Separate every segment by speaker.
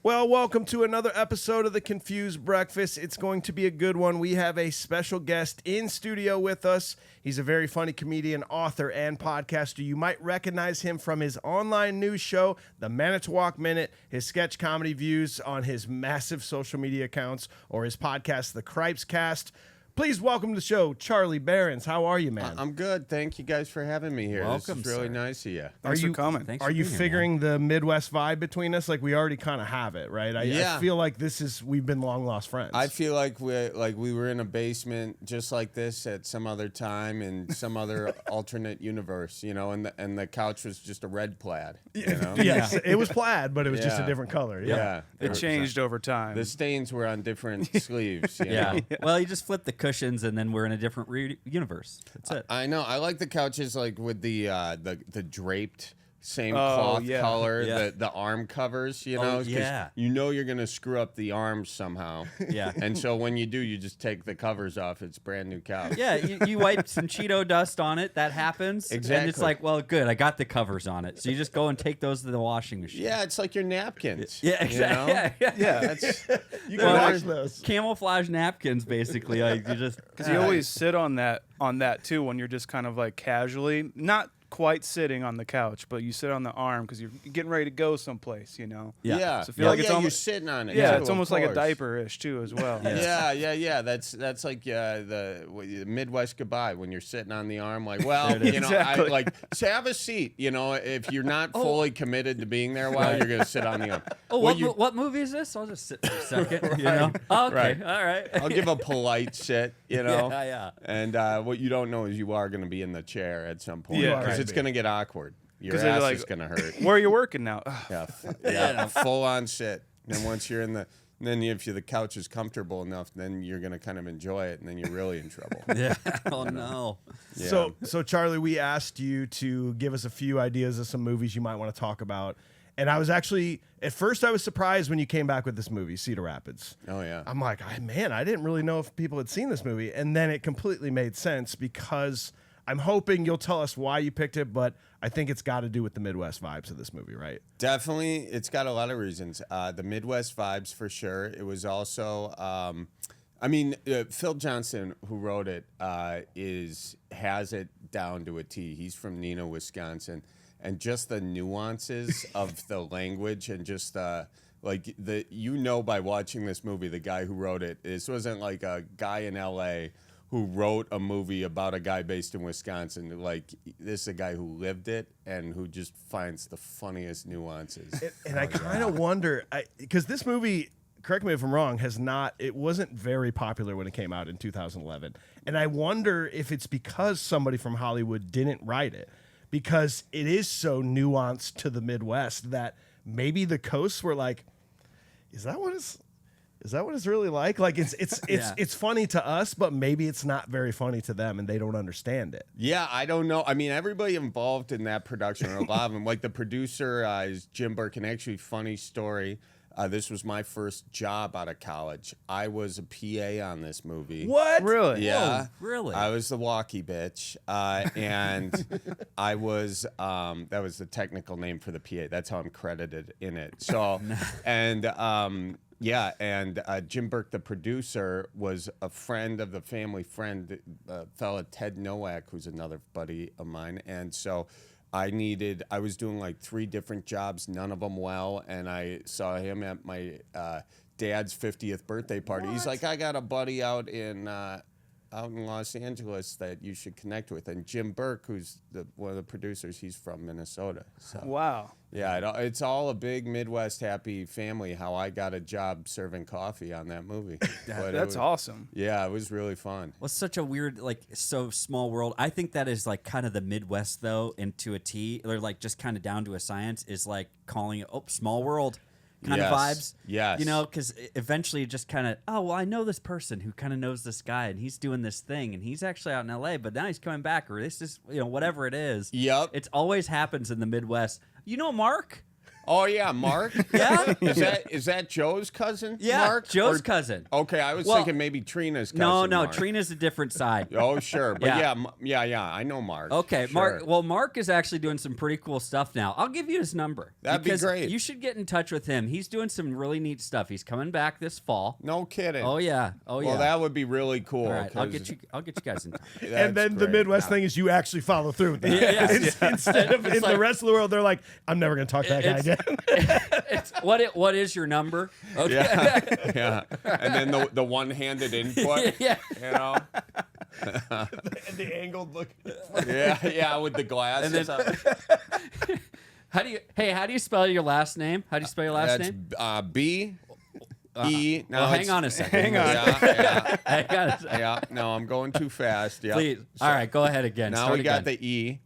Speaker 1: Well, welcome to another episode of the Confused Breakfast. It's going to be a good one. We have a special guest in studio with us. He's a very funny comedian, author, and podcaster. You might recognize him from his online news show, the Manitowoc Minute, his sketch comedy views on his massive social media accounts, or his podcast, The Cripes Cast. Please welcome to the show, Charlie Berens. How are you, man?
Speaker 2: I'm good. Thank you guys for having me here.
Speaker 3: Welcome,
Speaker 2: this is really
Speaker 3: sir.
Speaker 2: nice of you.
Speaker 3: Thanks for coming.
Speaker 1: Are you figuring the Midwest vibe between us? Like, we already kind of have it, right? I feel like we've been long lost friends.
Speaker 2: I feel like we were in a basement just like this at some other time in some other alternate universe, you know, and the couch was just a red plaid, you know?
Speaker 1: Yes, it was plaid, but it was just a different color.
Speaker 2: Yeah.
Speaker 3: It changed over time.
Speaker 2: The stains were on different sleeves. You know?
Speaker 4: Well, you just flip the cushions, and then we're in a different universe. That's it.
Speaker 2: I know. I like the couches like with the draped same cloth color, the arm covers, you know, you know you're gonna screw up the arms somehow.
Speaker 4: Yeah.
Speaker 2: And so when you do, you just take the covers off. It's brand new couch.
Speaker 4: Yeah, you wipe some Cheeto dust on it. That happens.
Speaker 2: Exactly.
Speaker 4: And it's like, well, good. I got the covers on it. So you just go and take those to the washing machine.
Speaker 2: Yeah, it's like your napkins.
Speaker 4: Yeah, exactly.
Speaker 2: You know?
Speaker 4: Yeah.
Speaker 2: That's,
Speaker 1: You can wash those.
Speaker 4: Camouflage napkins, basically. Like, you just
Speaker 3: Because you always sit on that too when you're just kind of like casually, not quite sitting on the couch, but you sit on the arm because you're getting ready to go someplace, you know.
Speaker 2: yeah.
Speaker 3: So I feel like it's
Speaker 2: you're
Speaker 3: almost
Speaker 2: sitting on it.
Speaker 3: yeah,
Speaker 2: too,
Speaker 3: it's
Speaker 2: of
Speaker 3: almost like a
Speaker 2: course.
Speaker 3: diaper-ish too as well.
Speaker 2: Yeah. That's like the Midwest goodbye when you're sitting on the arm. Like, well,
Speaker 4: There it is.
Speaker 2: you know,
Speaker 3: Exactly.
Speaker 2: so have a seat. You know, if you're not fully committed to being there a while, you're gonna sit on the arm.
Speaker 4: Oh,
Speaker 2: Well,
Speaker 4: what movie is this? I'll just sit for a second. You know? Oh, okay.
Speaker 2: Right.
Speaker 4: All right.
Speaker 2: I'll give a polite sit. You know.
Speaker 4: Yeah.
Speaker 2: And what you don't know is you are gonna be in the chair at some point.
Speaker 3: Yeah.
Speaker 2: Because
Speaker 1: Right.
Speaker 2: it's gonna get awkward. Your
Speaker 3: 'Cause they're
Speaker 2: ass
Speaker 3: like,
Speaker 2: is gonna hurt.
Speaker 3: Where are you working now?
Speaker 2: Yeah, full on sit. And once you're in if the couch is comfortable enough, then you're gonna kind of enjoy it, and then you're really in trouble.
Speaker 4: Yeah. Oh, no.
Speaker 2: Yeah.
Speaker 1: So Charlie, we asked you to give us a few ideas of some movies you might want to talk about. And I was actually, at first I was surprised when you came back with this movie, Cedar Rapids.
Speaker 2: Oh yeah.
Speaker 1: I'm like, I didn't really know if people had seen this movie. And then it completely made sense because I'm hoping you'll tell us why you picked it, but I think it's got to do with the Midwest vibes of this movie, right?
Speaker 2: Definitely, it's got a lot of reasons. The Midwest vibes for sure. It was also, Phil Johnson, who wrote it, has it down to a T. He's from Neenah, Wisconsin, and just the nuances of the language and just by watching this movie, the guy who wrote it. This wasn't like a guy in L.A. who wrote a movie about a guy based in Wisconsin. Like, this is a guy who lived it and who just finds the funniest nuances.
Speaker 1: And I kind of wonder, because this movie, correct me if I'm wrong, it wasn't very popular when it came out in 2011. And I wonder if it's because somebody from Hollywood didn't write it, because it is so nuanced to the Midwest that maybe the coasts were like, is that what it's really like? Like, it's funny to us, but maybe it's not very funny to them, and they don't understand it.
Speaker 2: Yeah, I don't know. I mean, everybody involved in that production, or a lot of them, like the producer is Jim Burke, and actually, funny story. This was my first job out of college. I was a PA on this movie.
Speaker 1: What?
Speaker 3: Really?
Speaker 2: Yeah.
Speaker 4: Whoa, really?
Speaker 2: I was the walkie bitch. And I was, that was the technical name for the PA. That's how I'm credited in it. So, and Jim Burke, the producer, was a friend of the family friend, fella Ted Nowak, who's another buddy of mine. And so I was doing like 3 different jobs, none of them well, and I saw him at my dad's 50th birthday party. He's like, I got a buddy out in Los Angeles that you should connect with. And Jim Burke, who's one of the producers, he's from Minnesota. So.
Speaker 3: Wow.
Speaker 2: Yeah, it's all a big Midwest happy family, how I got a job serving coffee on that movie.
Speaker 3: That's awesome.
Speaker 2: Yeah, it was really fun.
Speaker 4: Well, it's such a weird, so small world. I think that is like kind of the Midwest, though, into a T. Or like just kind of down to a science is like calling it, small world kind of vibes.
Speaker 2: Yes.
Speaker 4: You know, because eventually it just kind of, I know this person who kind of knows this guy, and he's doing this thing, and he's actually out in L.A., but now he's coming back, or this is, whatever it is.
Speaker 2: Yep.
Speaker 4: It always happens in the Midwest. You know Mark?
Speaker 2: Oh yeah, Mark.
Speaker 4: Yeah.
Speaker 2: Is that Joe's cousin?
Speaker 4: Yeah,
Speaker 2: Mark?
Speaker 4: Joe's cousin.
Speaker 2: Okay, I was thinking maybe Trina's cousin.
Speaker 4: No,
Speaker 2: Mark.
Speaker 4: Trina's a different side.
Speaker 2: Oh sure, but
Speaker 4: Yeah.
Speaker 2: yeah, I know Mark.
Speaker 4: Okay,
Speaker 2: Sure.
Speaker 4: Mark. Well, Mark is actually doing some pretty cool stuff now. I'll give you his number.
Speaker 2: That'd be
Speaker 4: because
Speaker 2: great.
Speaker 4: You should get in touch with him. He's doing some really neat stuff. He's coming back this fall.
Speaker 2: No kidding.
Speaker 4: Oh yeah. Oh yeah.
Speaker 2: Well, that would be really cool.
Speaker 4: All right, I'll
Speaker 2: 'cause
Speaker 4: get you guys in touch.
Speaker 1: And then the
Speaker 2: great.
Speaker 1: Midwest thing is you actually follow through with that. Instead of in the rest of the world, they're like, I'm never going to talk to that guy again.
Speaker 4: It's what is your number? Okay.
Speaker 2: Yeah. And then the one-handed input.
Speaker 4: Yeah.
Speaker 2: You know.
Speaker 1: The angled look.
Speaker 2: Yeah, with the glasses.
Speaker 4: How do you spell your last name? How do you spell your last
Speaker 2: That's
Speaker 4: name?
Speaker 2: B E.
Speaker 4: Well, hang on a second.
Speaker 3: Hang on.
Speaker 2: Yeah.
Speaker 4: Hang on a second.
Speaker 2: Yeah. No, I'm going too fast. Yeah.
Speaker 4: Please. All right, go ahead again.
Speaker 2: Now
Speaker 4: Start
Speaker 2: we got
Speaker 4: again.
Speaker 2: the E.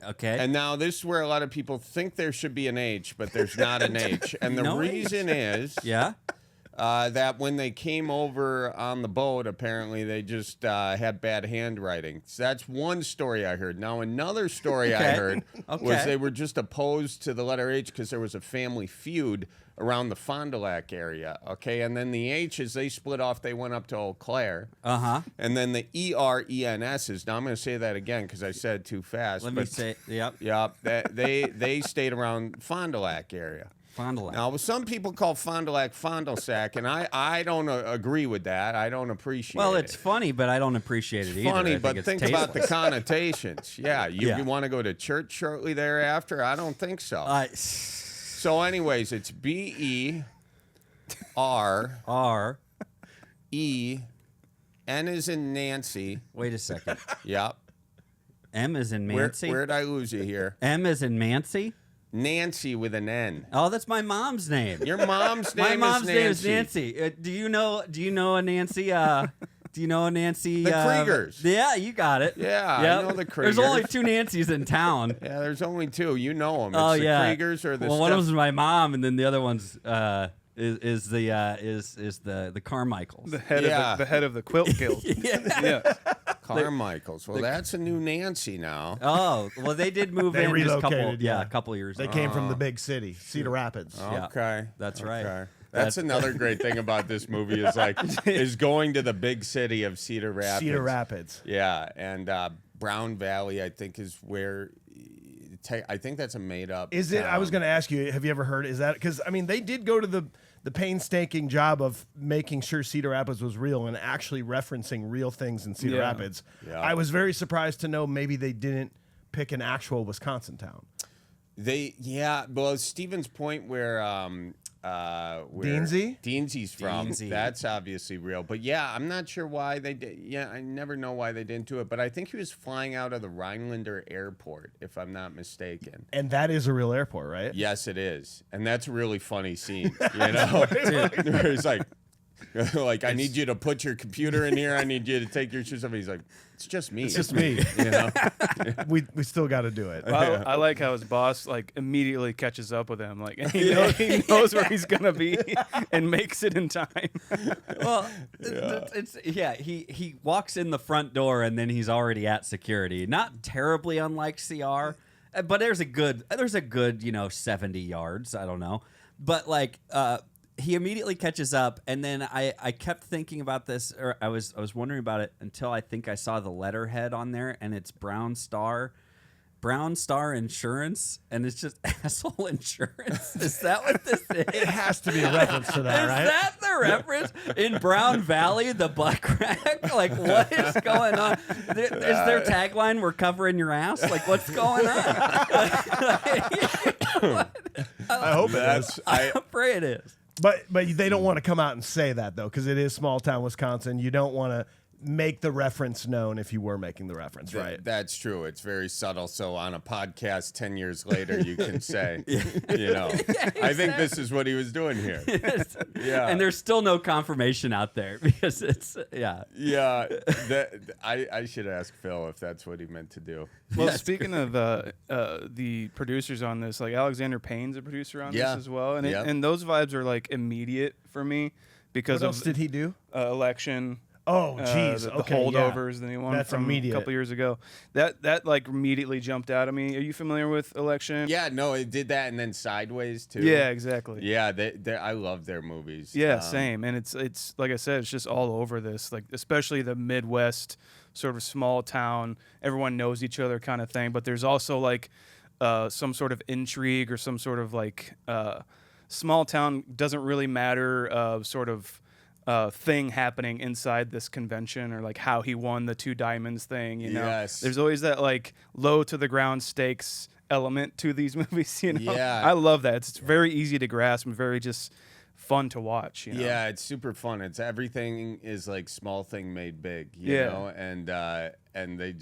Speaker 4: Okay.
Speaker 2: And now this is where a lot of people think there should be an H, but there's not an H. And the
Speaker 4: No H?
Speaker 2: reason is
Speaker 4: yeah.
Speaker 2: that when they came over on the boat, apparently they just had bad handwriting. So that's one story I heard. Now another story I
Speaker 4: Okay.
Speaker 2: heard
Speaker 4: Okay.
Speaker 2: was they were just opposed to the letter H because there was a family feud around the Fond du Lac area. Okay, and then the H's, they split off. They went up to Eau Claire.
Speaker 4: Uh-huh.
Speaker 2: And then the ERENS's. Now I'm going to say that again because I said it too fast.
Speaker 4: Let me say. Yep.
Speaker 2: Yeah, they stayed around Fond du Lac area.
Speaker 4: Fond du Lac.
Speaker 2: Now, some people call Fond du Lac Fond du Sac, and I don't agree with that. I don't appreciate it.
Speaker 4: Well, it's funny, but I don't appreciate it either.
Speaker 2: funny,
Speaker 4: I
Speaker 2: but
Speaker 4: it's
Speaker 2: think about the
Speaker 4: tasteless.
Speaker 2: connotations. Yeah, you
Speaker 4: Yeah.
Speaker 2: want to go to church shortly thereafter? I don't think so. So, anyways, it's BERE
Speaker 4: R.
Speaker 2: N is in Nancy.
Speaker 4: Wait a second.
Speaker 2: Yep.
Speaker 4: M is in Nancy.
Speaker 2: Where'd I lose you here?
Speaker 4: M is in Nancy.
Speaker 2: Nancy with an N.
Speaker 4: Oh, that's my mom's name.
Speaker 2: Your mom's name
Speaker 4: My mom's
Speaker 2: is
Speaker 4: name is
Speaker 2: Nancy.
Speaker 4: Nancy. Do you know a Nancy? Do you know a Nancy?
Speaker 2: The Kriegers.
Speaker 4: Yeah, you got it.
Speaker 2: Yeah, I
Speaker 4: Yep.
Speaker 2: know the
Speaker 4: There's only
Speaker 2: Kriegers.
Speaker 4: 2 Nancys in town.
Speaker 2: Yeah, there's only 2. You know them. It's
Speaker 4: Oh
Speaker 2: the
Speaker 4: yeah.
Speaker 2: Kriegers or the
Speaker 4: well, one of
Speaker 2: Steph-
Speaker 4: them's my mom, and then the other one's is the Carmichaels.
Speaker 3: The head
Speaker 2: Yeah.
Speaker 3: of the head of the quilt guild. Yeah.
Speaker 2: Carmichaels. Well, that's a new Nancy now.
Speaker 4: Oh, well, they did move
Speaker 1: They
Speaker 4: in just
Speaker 1: relocated,
Speaker 4: a
Speaker 1: yeah.
Speaker 4: couple years
Speaker 1: They
Speaker 4: ago.
Speaker 1: came from the big city, Cedar Rapids.
Speaker 4: Yeah.
Speaker 2: Okay,
Speaker 4: That's right.
Speaker 2: Okay.
Speaker 4: That's-
Speaker 2: That's another great thing about this movie is going to the big city of Cedar Rapids.
Speaker 1: Cedar Rapids.
Speaker 2: Yeah, and Brown Valley, I think, is where. I think that's a made up.
Speaker 1: Is it? I was
Speaker 2: town.
Speaker 1: going to ask you. Have you ever heard? Is that because I mean they did go to the painstaking job of making sure Cedar Rapids was real and actually referencing real things in Cedar
Speaker 3: Yeah.
Speaker 1: Rapids.
Speaker 2: Yeah.
Speaker 1: I was very surprised to know maybe they didn't pick an actual Wisconsin town.
Speaker 2: Well, Stephen's Point where
Speaker 1: Deansy?
Speaker 2: Deansy's from.
Speaker 4: Deansy.
Speaker 2: That's obviously real. But yeah, I'm not sure why they did. Yeah, I never know why they didn't do it. But I think he was flying out of the Rhinelander Airport, if I'm not mistaken.
Speaker 1: And that is a real airport, right?
Speaker 2: Yes, it is, and that's a really funny scene. You know, where he's like, I need you to put your computer in here. I need you to take your shoes off. He's like, it's just me.
Speaker 1: It's just me.
Speaker 2: You know?
Speaker 1: we still got to do it.
Speaker 3: Well, I like how his boss like immediately catches up with him, like and he knows where he's gonna be and makes it in time.
Speaker 4: Well, he walks in the front door and then he's already at security. Not terribly unlike CR, but there's a good 70 yards. I don't know, but like he immediately catches up, and then I kept thinking about this, or I was wondering about it until I think I saw the letterhead on there, and it's Brown Star Insurance, and it's just asshole insurance. Is that what this is?
Speaker 1: It has to be a reference to that,
Speaker 4: Is
Speaker 1: right?
Speaker 4: that the reference? In Brown Valley, the butt crack? Like, what is going on? Is their tagline, "We're covering your ass"? Like, what's going on?
Speaker 1: I hope it is.
Speaker 4: I'm afraid it is.
Speaker 1: But they don't want to come out and say that, though, because it is small town Wisconsin. You don't want to make the reference known if you were making the reference, right?
Speaker 2: That's true. It's very subtle. So on a podcast 10 years later, you can say, I think this is what he was doing here. Yeah.
Speaker 4: And there's still no confirmation out there because it's,
Speaker 2: Yeah. I should ask Phil if that's what he meant to do.
Speaker 3: Well, speaking of the producers on this, like Alexander Payne's a producer on
Speaker 2: Yeah.
Speaker 3: this as well, and
Speaker 2: Yeah.
Speaker 3: and those vibes are like immediate for me because
Speaker 1: What else
Speaker 3: of
Speaker 1: did he do?
Speaker 3: Election.
Speaker 1: Oh, geez.
Speaker 3: the
Speaker 1: Okay,
Speaker 3: holdovers,
Speaker 1: yeah.
Speaker 3: the new one
Speaker 1: That's
Speaker 3: from
Speaker 1: immediate.
Speaker 3: a couple years ago. That like immediately jumped out at me. Are you familiar with Election?
Speaker 2: Yeah, no, it did that, and then Sideways too.
Speaker 3: Yeah, exactly.
Speaker 2: Yeah, I love their movies.
Speaker 3: Yeah, same. And it's like I said, it's just all over this, like especially the Midwest sort of small town, everyone knows each other kind of thing. But there's also like some sort of intrigue or some sort of like small town doesn't really matter sort of thing happening inside this convention, or like how he won the 2 diamonds thing. You know,
Speaker 2: Yes.
Speaker 3: there's always that like low to the ground stakes element to these movies. You know,
Speaker 2: Yeah.
Speaker 3: I love that. It's very easy to grasp and very just fun to watch. You know?
Speaker 2: Yeah, it's super fun. It's everything is like small thing made big, you
Speaker 3: Yeah.
Speaker 2: know, and they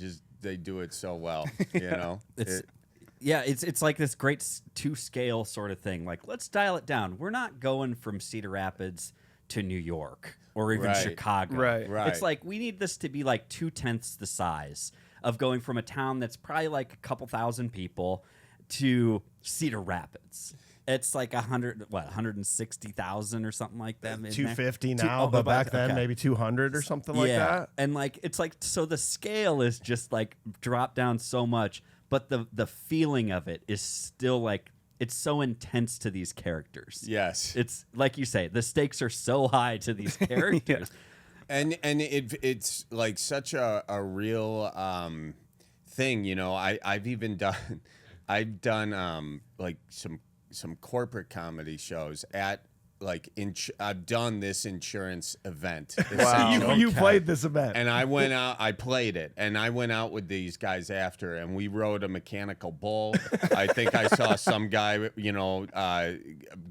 Speaker 2: do it so well, you know.
Speaker 4: It's like this great 2-scale sort of thing. Like, let's dial it down. We're not going from Cedar Rapids to New York or even
Speaker 2: Right.
Speaker 4: Chicago.
Speaker 3: Right.
Speaker 2: Right.
Speaker 4: It's like we need this to be like 2/10 the size of going from a town that's probably like a couple thousand people to Cedar Rapids. It's like 160,000 or something like that.
Speaker 1: 250 now, but back then maybe 200 or something like that.
Speaker 4: And like it's like so the scale is just like dropped down so much, but the feeling of it is still like it's so intense to these characters.
Speaker 2: Yes.
Speaker 4: It's like you say, the stakes are so high to these characters.
Speaker 2: And it's like such a real thing, you know. I've done like some corporate comedy shows at like I've done this insurance event.
Speaker 1: You played this event.
Speaker 2: And I went out, I played it, and I went out with these guys after, and we rode a mechanical bull. I think I saw some guy, you know,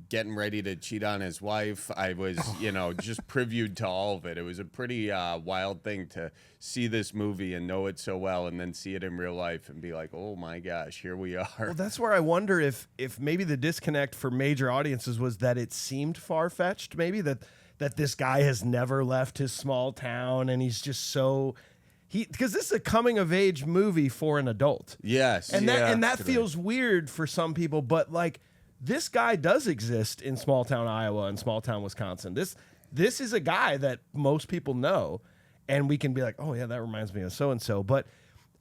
Speaker 2: getting ready to cheat on his wife. I was, you know, just previewed to all of it. It was a pretty wild thing to see this movie and know it so well, and then see it in real life and be like, oh my gosh, here we are.
Speaker 1: Well, that's where I wonder if maybe the disconnect for major audiences was that it seemed far-fetched, maybe that this guy has never left his small town, and he's just so because this is a coming of age movie for an adult.
Speaker 2: Yes.
Speaker 1: And that feels weird for some people, but like this guy does exist in small town Iowa and small town Wisconsin. This is a guy that most people know, and we can be like, oh yeah, that reminds me of so and so. But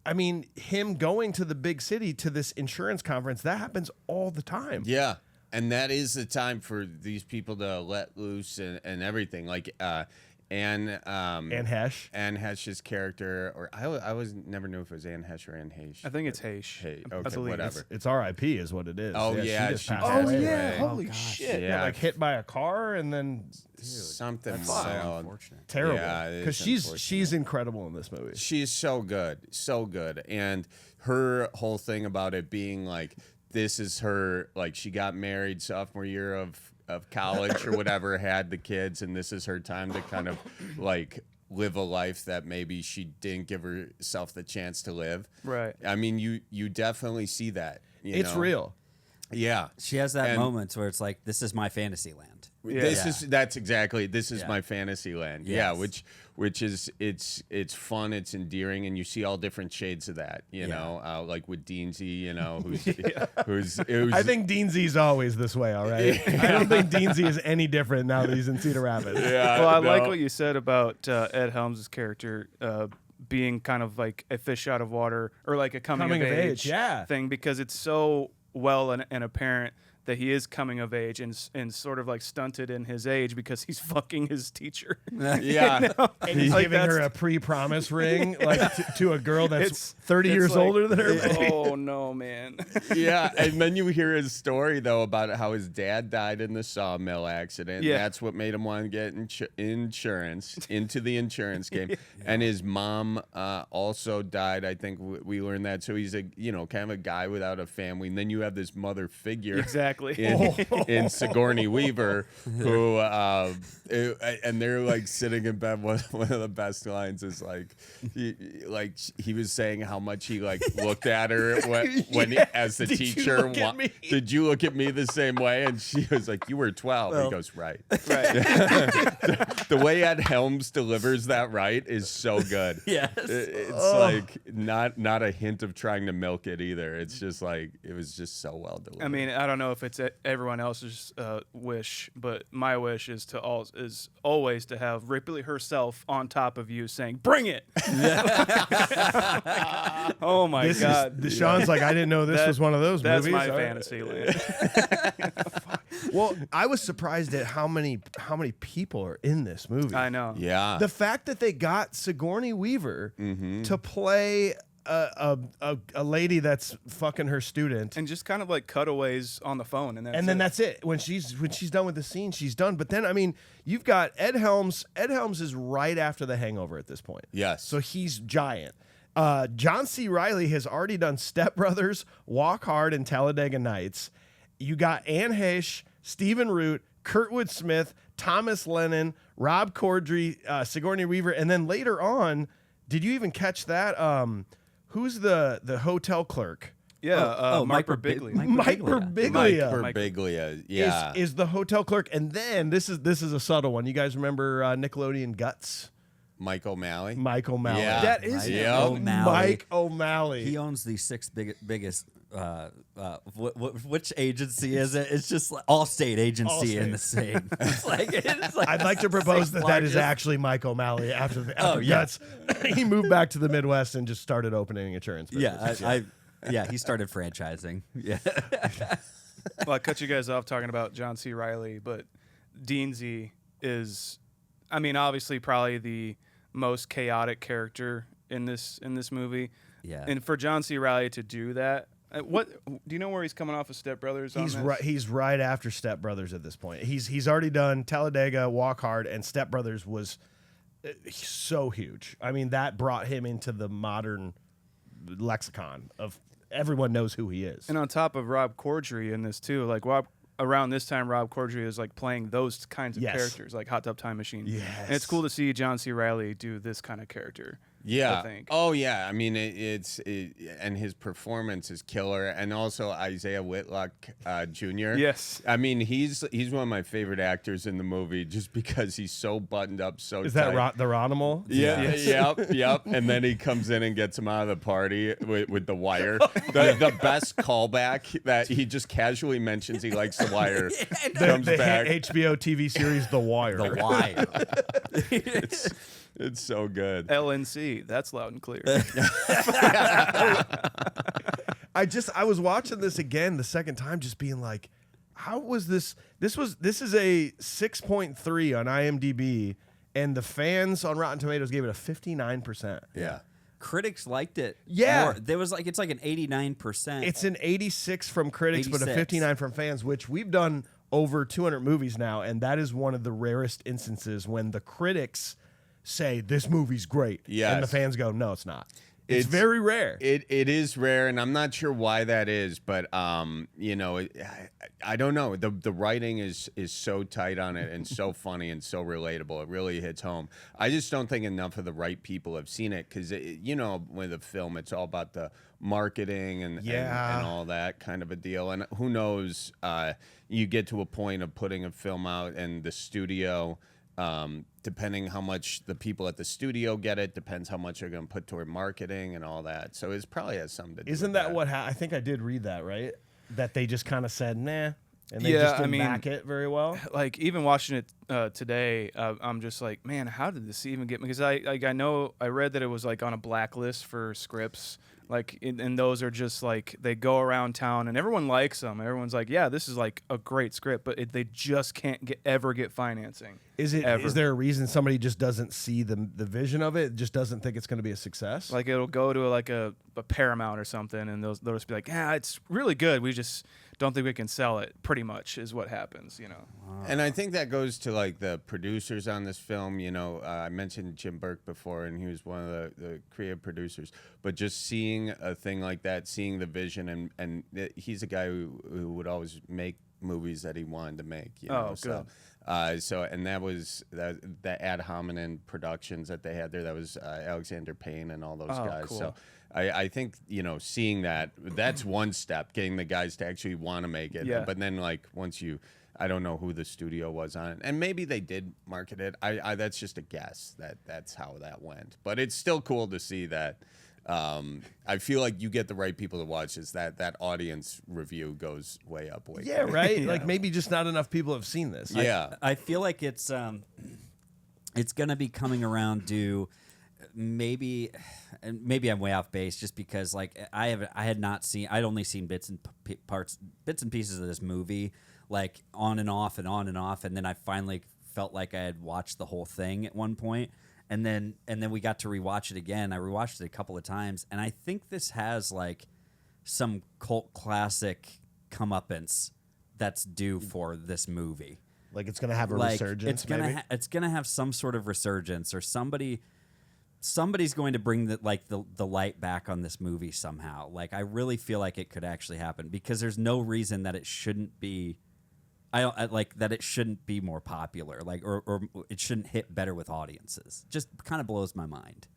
Speaker 1: I mean, him going to the big city to this insurance conference, that happens all the time.
Speaker 2: Yeah. And that is the time for these people to let loose and everything. Like Anne
Speaker 1: Hesh.
Speaker 2: Anne Hesh's character, or I was never knew if it was Anne Hesh or Anne Hesh.
Speaker 3: I think it's Hesh.
Speaker 2: Hey,
Speaker 3: I
Speaker 2: okay,
Speaker 3: believe.
Speaker 2: whatever.
Speaker 1: It's R.I.P. is what it is.
Speaker 2: Oh, yeah,
Speaker 1: she just
Speaker 2: she
Speaker 1: passed
Speaker 2: passed
Speaker 1: away.
Speaker 2: away.
Speaker 3: Holy shit.
Speaker 2: Yeah.
Speaker 1: Like hit by a car and then
Speaker 2: Something
Speaker 4: So
Speaker 2: wild.
Speaker 4: unfortunate.
Speaker 1: terrible.
Speaker 2: Yeah, it
Speaker 1: Because
Speaker 2: is
Speaker 1: she's incredible in this movie.
Speaker 2: She's so good. And her whole thing about it being like, this is her, like, she got married sophomore year of college or whatever, had the kids, and this is her time to kind of like live a life that maybe she didn't give herself the chance to live.
Speaker 3: Right.
Speaker 2: I mean, you definitely see that.
Speaker 1: It's
Speaker 2: know?
Speaker 1: real.
Speaker 2: Yeah.
Speaker 4: She has that
Speaker 2: And-
Speaker 4: moment where it's like, this is my fantasy land.
Speaker 2: That's exactly this is
Speaker 4: Yeah.
Speaker 2: my fantasy land.
Speaker 4: Yes.
Speaker 2: Yeah, which is it's fun, it's endearing, and you see all different shades of that. You know, like with Deansy, you know, who's
Speaker 1: I think Deansy's always this way, all right? I don't think Deansy is any different now that he's in Cedar Rapids.
Speaker 2: yeah.
Speaker 3: Well, I like
Speaker 2: no.
Speaker 3: what you said about Ed Helms' character being kind of like a fish out of water, or like a coming of age
Speaker 1: yeah.
Speaker 3: thing, because it's so well and apparent that he is coming of age and sort of like stunted in his age because he's fucking his teacher.
Speaker 2: Yeah.
Speaker 1: And he's
Speaker 3: Like,
Speaker 1: giving her
Speaker 3: that's-
Speaker 1: a pre-promise ring like to a girl that's
Speaker 3: It's
Speaker 1: 30
Speaker 3: it's
Speaker 1: years
Speaker 3: like,
Speaker 1: older than her.
Speaker 3: Oh no, man.
Speaker 2: Yeah, and then you hear his story though about how his dad died in the sawmill accident.
Speaker 3: Yeah.
Speaker 2: That's what made him want to get insurance into the insurance game. And his mom also died. I think we learned that. So he's a kind of a guy without a family. And then you have this mother figure
Speaker 3: Exactly.
Speaker 2: in Sigourney Weaver, who and they're like sitting in bed. One of the best lines is like he was saying how much he like looked at her when as the
Speaker 1: Did you
Speaker 2: teacher.
Speaker 1: look at me?
Speaker 2: Did you look at me the same way? And she was like, "You were 12."
Speaker 4: Well.
Speaker 2: He goes, "Right."
Speaker 3: Right.
Speaker 2: The way Ed Helms delivers that right is so good.
Speaker 4: Yes.
Speaker 2: It's like not a hint of trying to milk it either. It's just like it was just so well delivered.
Speaker 3: I mean, I don't know if if it's everyone else's wish, but my wish is always to have Ripley herself on top of you saying, "Bring it!" Oh my God!
Speaker 1: Sean's like, I didn't know this was one of those
Speaker 3: that's
Speaker 1: movies.
Speaker 3: my fantasy land.
Speaker 1: Well, I was surprised at how many people are in this movie.
Speaker 3: I know.
Speaker 2: Yeah.
Speaker 1: The fact that they got Sigourney Weaver to play a lady that's fucking her student,
Speaker 3: And just kind of like cutaways on the phone, and then
Speaker 1: that's it. When she's done with the scene, she's done. But then, I mean, you've got Ed Helms. Ed Helms is right after The Hangover at this point.
Speaker 2: Yes.
Speaker 1: So he's giant. John C. Reilly has already done Step Brothers, Walk Hard, and Talladega Nights. You got Anne Heche, Stephen Root, Kurtwood Smith, Thomas Lennon, Rob Corddry, Sigourney Weaver, and then later on, did you even catch that? Who's the hotel clerk?
Speaker 3: Yeah, Mike Birbiglia.
Speaker 1: Mike Birbiglia.
Speaker 2: Mike Birbiglia, yeah.
Speaker 1: Is the hotel clerk. And then this is a subtle one. You guys remember Nickelodeon Guts?
Speaker 2: Mike O'Malley.
Speaker 1: Mike O'Malley.
Speaker 2: Yeah.
Speaker 1: That is
Speaker 2: Mike
Speaker 1: him.
Speaker 4: O'Malley.
Speaker 1: Mike O'Malley.
Speaker 4: He owns the biggest. Which agency is it? It's just like Allstate agency in the same. It's like
Speaker 1: I'd like to propose that is
Speaker 4: largest.
Speaker 1: actually Mike O'Malley after
Speaker 4: Oh, yeah.
Speaker 1: Guts. He moved back to the Midwest and just started opening insurance businesses.
Speaker 4: Yeah, he started franchising. Yeah.
Speaker 3: Well, I cut you guys off talking about John C. Reilly, but Deansy is, I mean, obviously probably the most chaotic character in this movie.
Speaker 4: Yeah.
Speaker 3: And for John C. Reilly to do that, what do you know where he's coming off of Step Brothers?
Speaker 1: He's right. He's right after Step Brothers at this point. He's already done Talladega, Walk Hard, and Step Brothers was so huge. I mean, that brought him into the modern lexicon of everyone knows who he is.
Speaker 3: And on top of Rob Corddry in this too, like around this time, Rob Corddry is like playing those kinds of
Speaker 1: Yes.
Speaker 3: characters, like Hot Tub Time Machine.
Speaker 1: Yes.
Speaker 3: And it's cool to see John C. Reilly do this kind of character.
Speaker 2: Yeah.
Speaker 3: I think.
Speaker 2: Oh, yeah. I mean, and his performance is killer. And also Isaiah Whitlock Jr.
Speaker 3: Yes.
Speaker 2: I mean, he's one of my favorite actors in the movie just because he's so buttoned up, so
Speaker 1: Is
Speaker 2: tight.
Speaker 1: that the Ronimal?
Speaker 2: Yeah,
Speaker 3: Yes.
Speaker 2: yep. And then he comes in and gets him out of the party with The Wire. The best callback that he just casually mentions he likes The Wire. Comes
Speaker 1: The
Speaker 2: back.
Speaker 1: HBO TV series The Wire.
Speaker 4: The Wire.
Speaker 2: It's so good.
Speaker 3: LNC, that's loud and clear.
Speaker 1: I was watching this again the second time, just being like, how was this? This is a 6.3 on IMDb, and the fans on Rotten Tomatoes gave it a 59%.
Speaker 2: Yeah.
Speaker 4: Critics liked it.
Speaker 1: Yeah.
Speaker 4: more. There was like it's like an 89%.
Speaker 1: It's an 86 from critics, but a
Speaker 4: 86.
Speaker 1: 59 from fans, which we've done over 200 movies now, and that is one of the rarest instances when the critics say this movie's great,
Speaker 2: Yes.
Speaker 1: and the fans go, no, it's not. It's very rare.
Speaker 2: It is rare, and I'm not sure why that is, but you know, I don't know. The writing is so tight on it and so funny and so relatable. It really hits home. I just don't think enough of the right people have seen it because you know, with a film, it's all about the marketing and all that kind of a deal. And who knows? You get to a point of putting a film out, and the studio. Depending how much the people at the studio get it, depends how much they're going to put toward marketing and all that. So it probably has something to do
Speaker 1: Isn't
Speaker 2: with
Speaker 1: that what I think I did read that, right? That they just kind of said, nah, and they
Speaker 3: Yeah,
Speaker 1: just
Speaker 3: I
Speaker 1: didn't
Speaker 3: mean,
Speaker 1: back it very well.
Speaker 3: Like even watching it today, I'm just like, man, how did this even get me? Because I know I read that it was like on a blacklist for scripts. Like, and those are just like they go around town and everyone likes them. Everyone's like, yeah, this is like a great script, but they just can't ever get financing.
Speaker 1: Is
Speaker 3: ever.
Speaker 1: there a reason somebody just doesn't see the vision of it? Just doesn't think it's going to be a success?
Speaker 3: Like it'll go to like a Paramount or something, and they'll just be like, yeah, it's really good. We just don't think we can sell it. Pretty much is what happens, you know.
Speaker 2: And I think that goes to like the producers on this film. You know, I mentioned Jim Burke before, and he was one of the creative producers. But just seeing a thing like that, seeing the vision, and he's a guy who would always make movies that he wanted to make. You know?
Speaker 3: Oh, good.
Speaker 2: So and that was the Ad Hominem productions that they had there. That was Alexander Payne and all those guys.
Speaker 3: Cool.
Speaker 2: So I think, you know, seeing that's one step, getting the guys to actually want to make it.
Speaker 3: Yeah.
Speaker 2: But then like once I don't know who the studio was on it, and maybe they did market it. I that's just a guess that's how that went. But it's still cool to see that. I feel like you get the right people to watch this. That audience review goes way up.
Speaker 1: Yeah, right. Like maybe just not enough people have seen this.
Speaker 2: Yeah.
Speaker 4: I feel like it's gonna be coming around to maybe I'm way off base just because like I'd only seen bits and pieces of this movie like on and off, and then I finally felt like I had watched the whole thing at one point. And then we got to rewatch it again. I rewatched it a couple of times, and I think this has like some cult classic comeuppance that's due for this movie.
Speaker 1: Like it's gonna have a
Speaker 4: Like
Speaker 1: resurgence.
Speaker 4: it's gonna have some sort of resurgence, or somebody's going to bring the light back on this movie somehow. Like I really feel like it could actually happen because there's no reason that it shouldn't be. I like that it shouldn't be more popular, like or it shouldn't hit better with audiences. Just kind of blows my mind.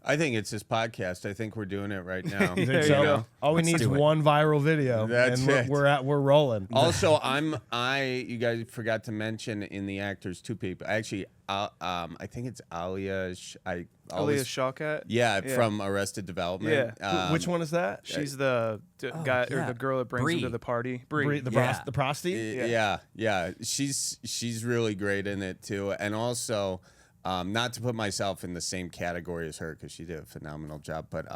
Speaker 2: I think it's this podcast. I think we're doing it right now.
Speaker 1: You think
Speaker 3: There you
Speaker 1: so?
Speaker 3: go.
Speaker 1: All we need is
Speaker 4: do it.
Speaker 1: one viral video,
Speaker 2: That's
Speaker 1: and
Speaker 2: it.
Speaker 1: we're rolling.
Speaker 2: Also, you guys forgot to mention in the actors 2 people. Actually, I think it's Alia.
Speaker 3: Aaliyah Shawkat.
Speaker 2: Yeah, from Arrested Development.
Speaker 3: Yeah.
Speaker 1: Which one is that?
Speaker 3: She's the guy or
Speaker 4: yeah.
Speaker 3: the girl that brings
Speaker 4: Bree.
Speaker 3: him to the party.
Speaker 1: Bree, the
Speaker 4: Yeah.
Speaker 1: prosty.
Speaker 2: Yeah. She's really great in it too, and also. Not to put myself in the same category as her because she did a phenomenal job, but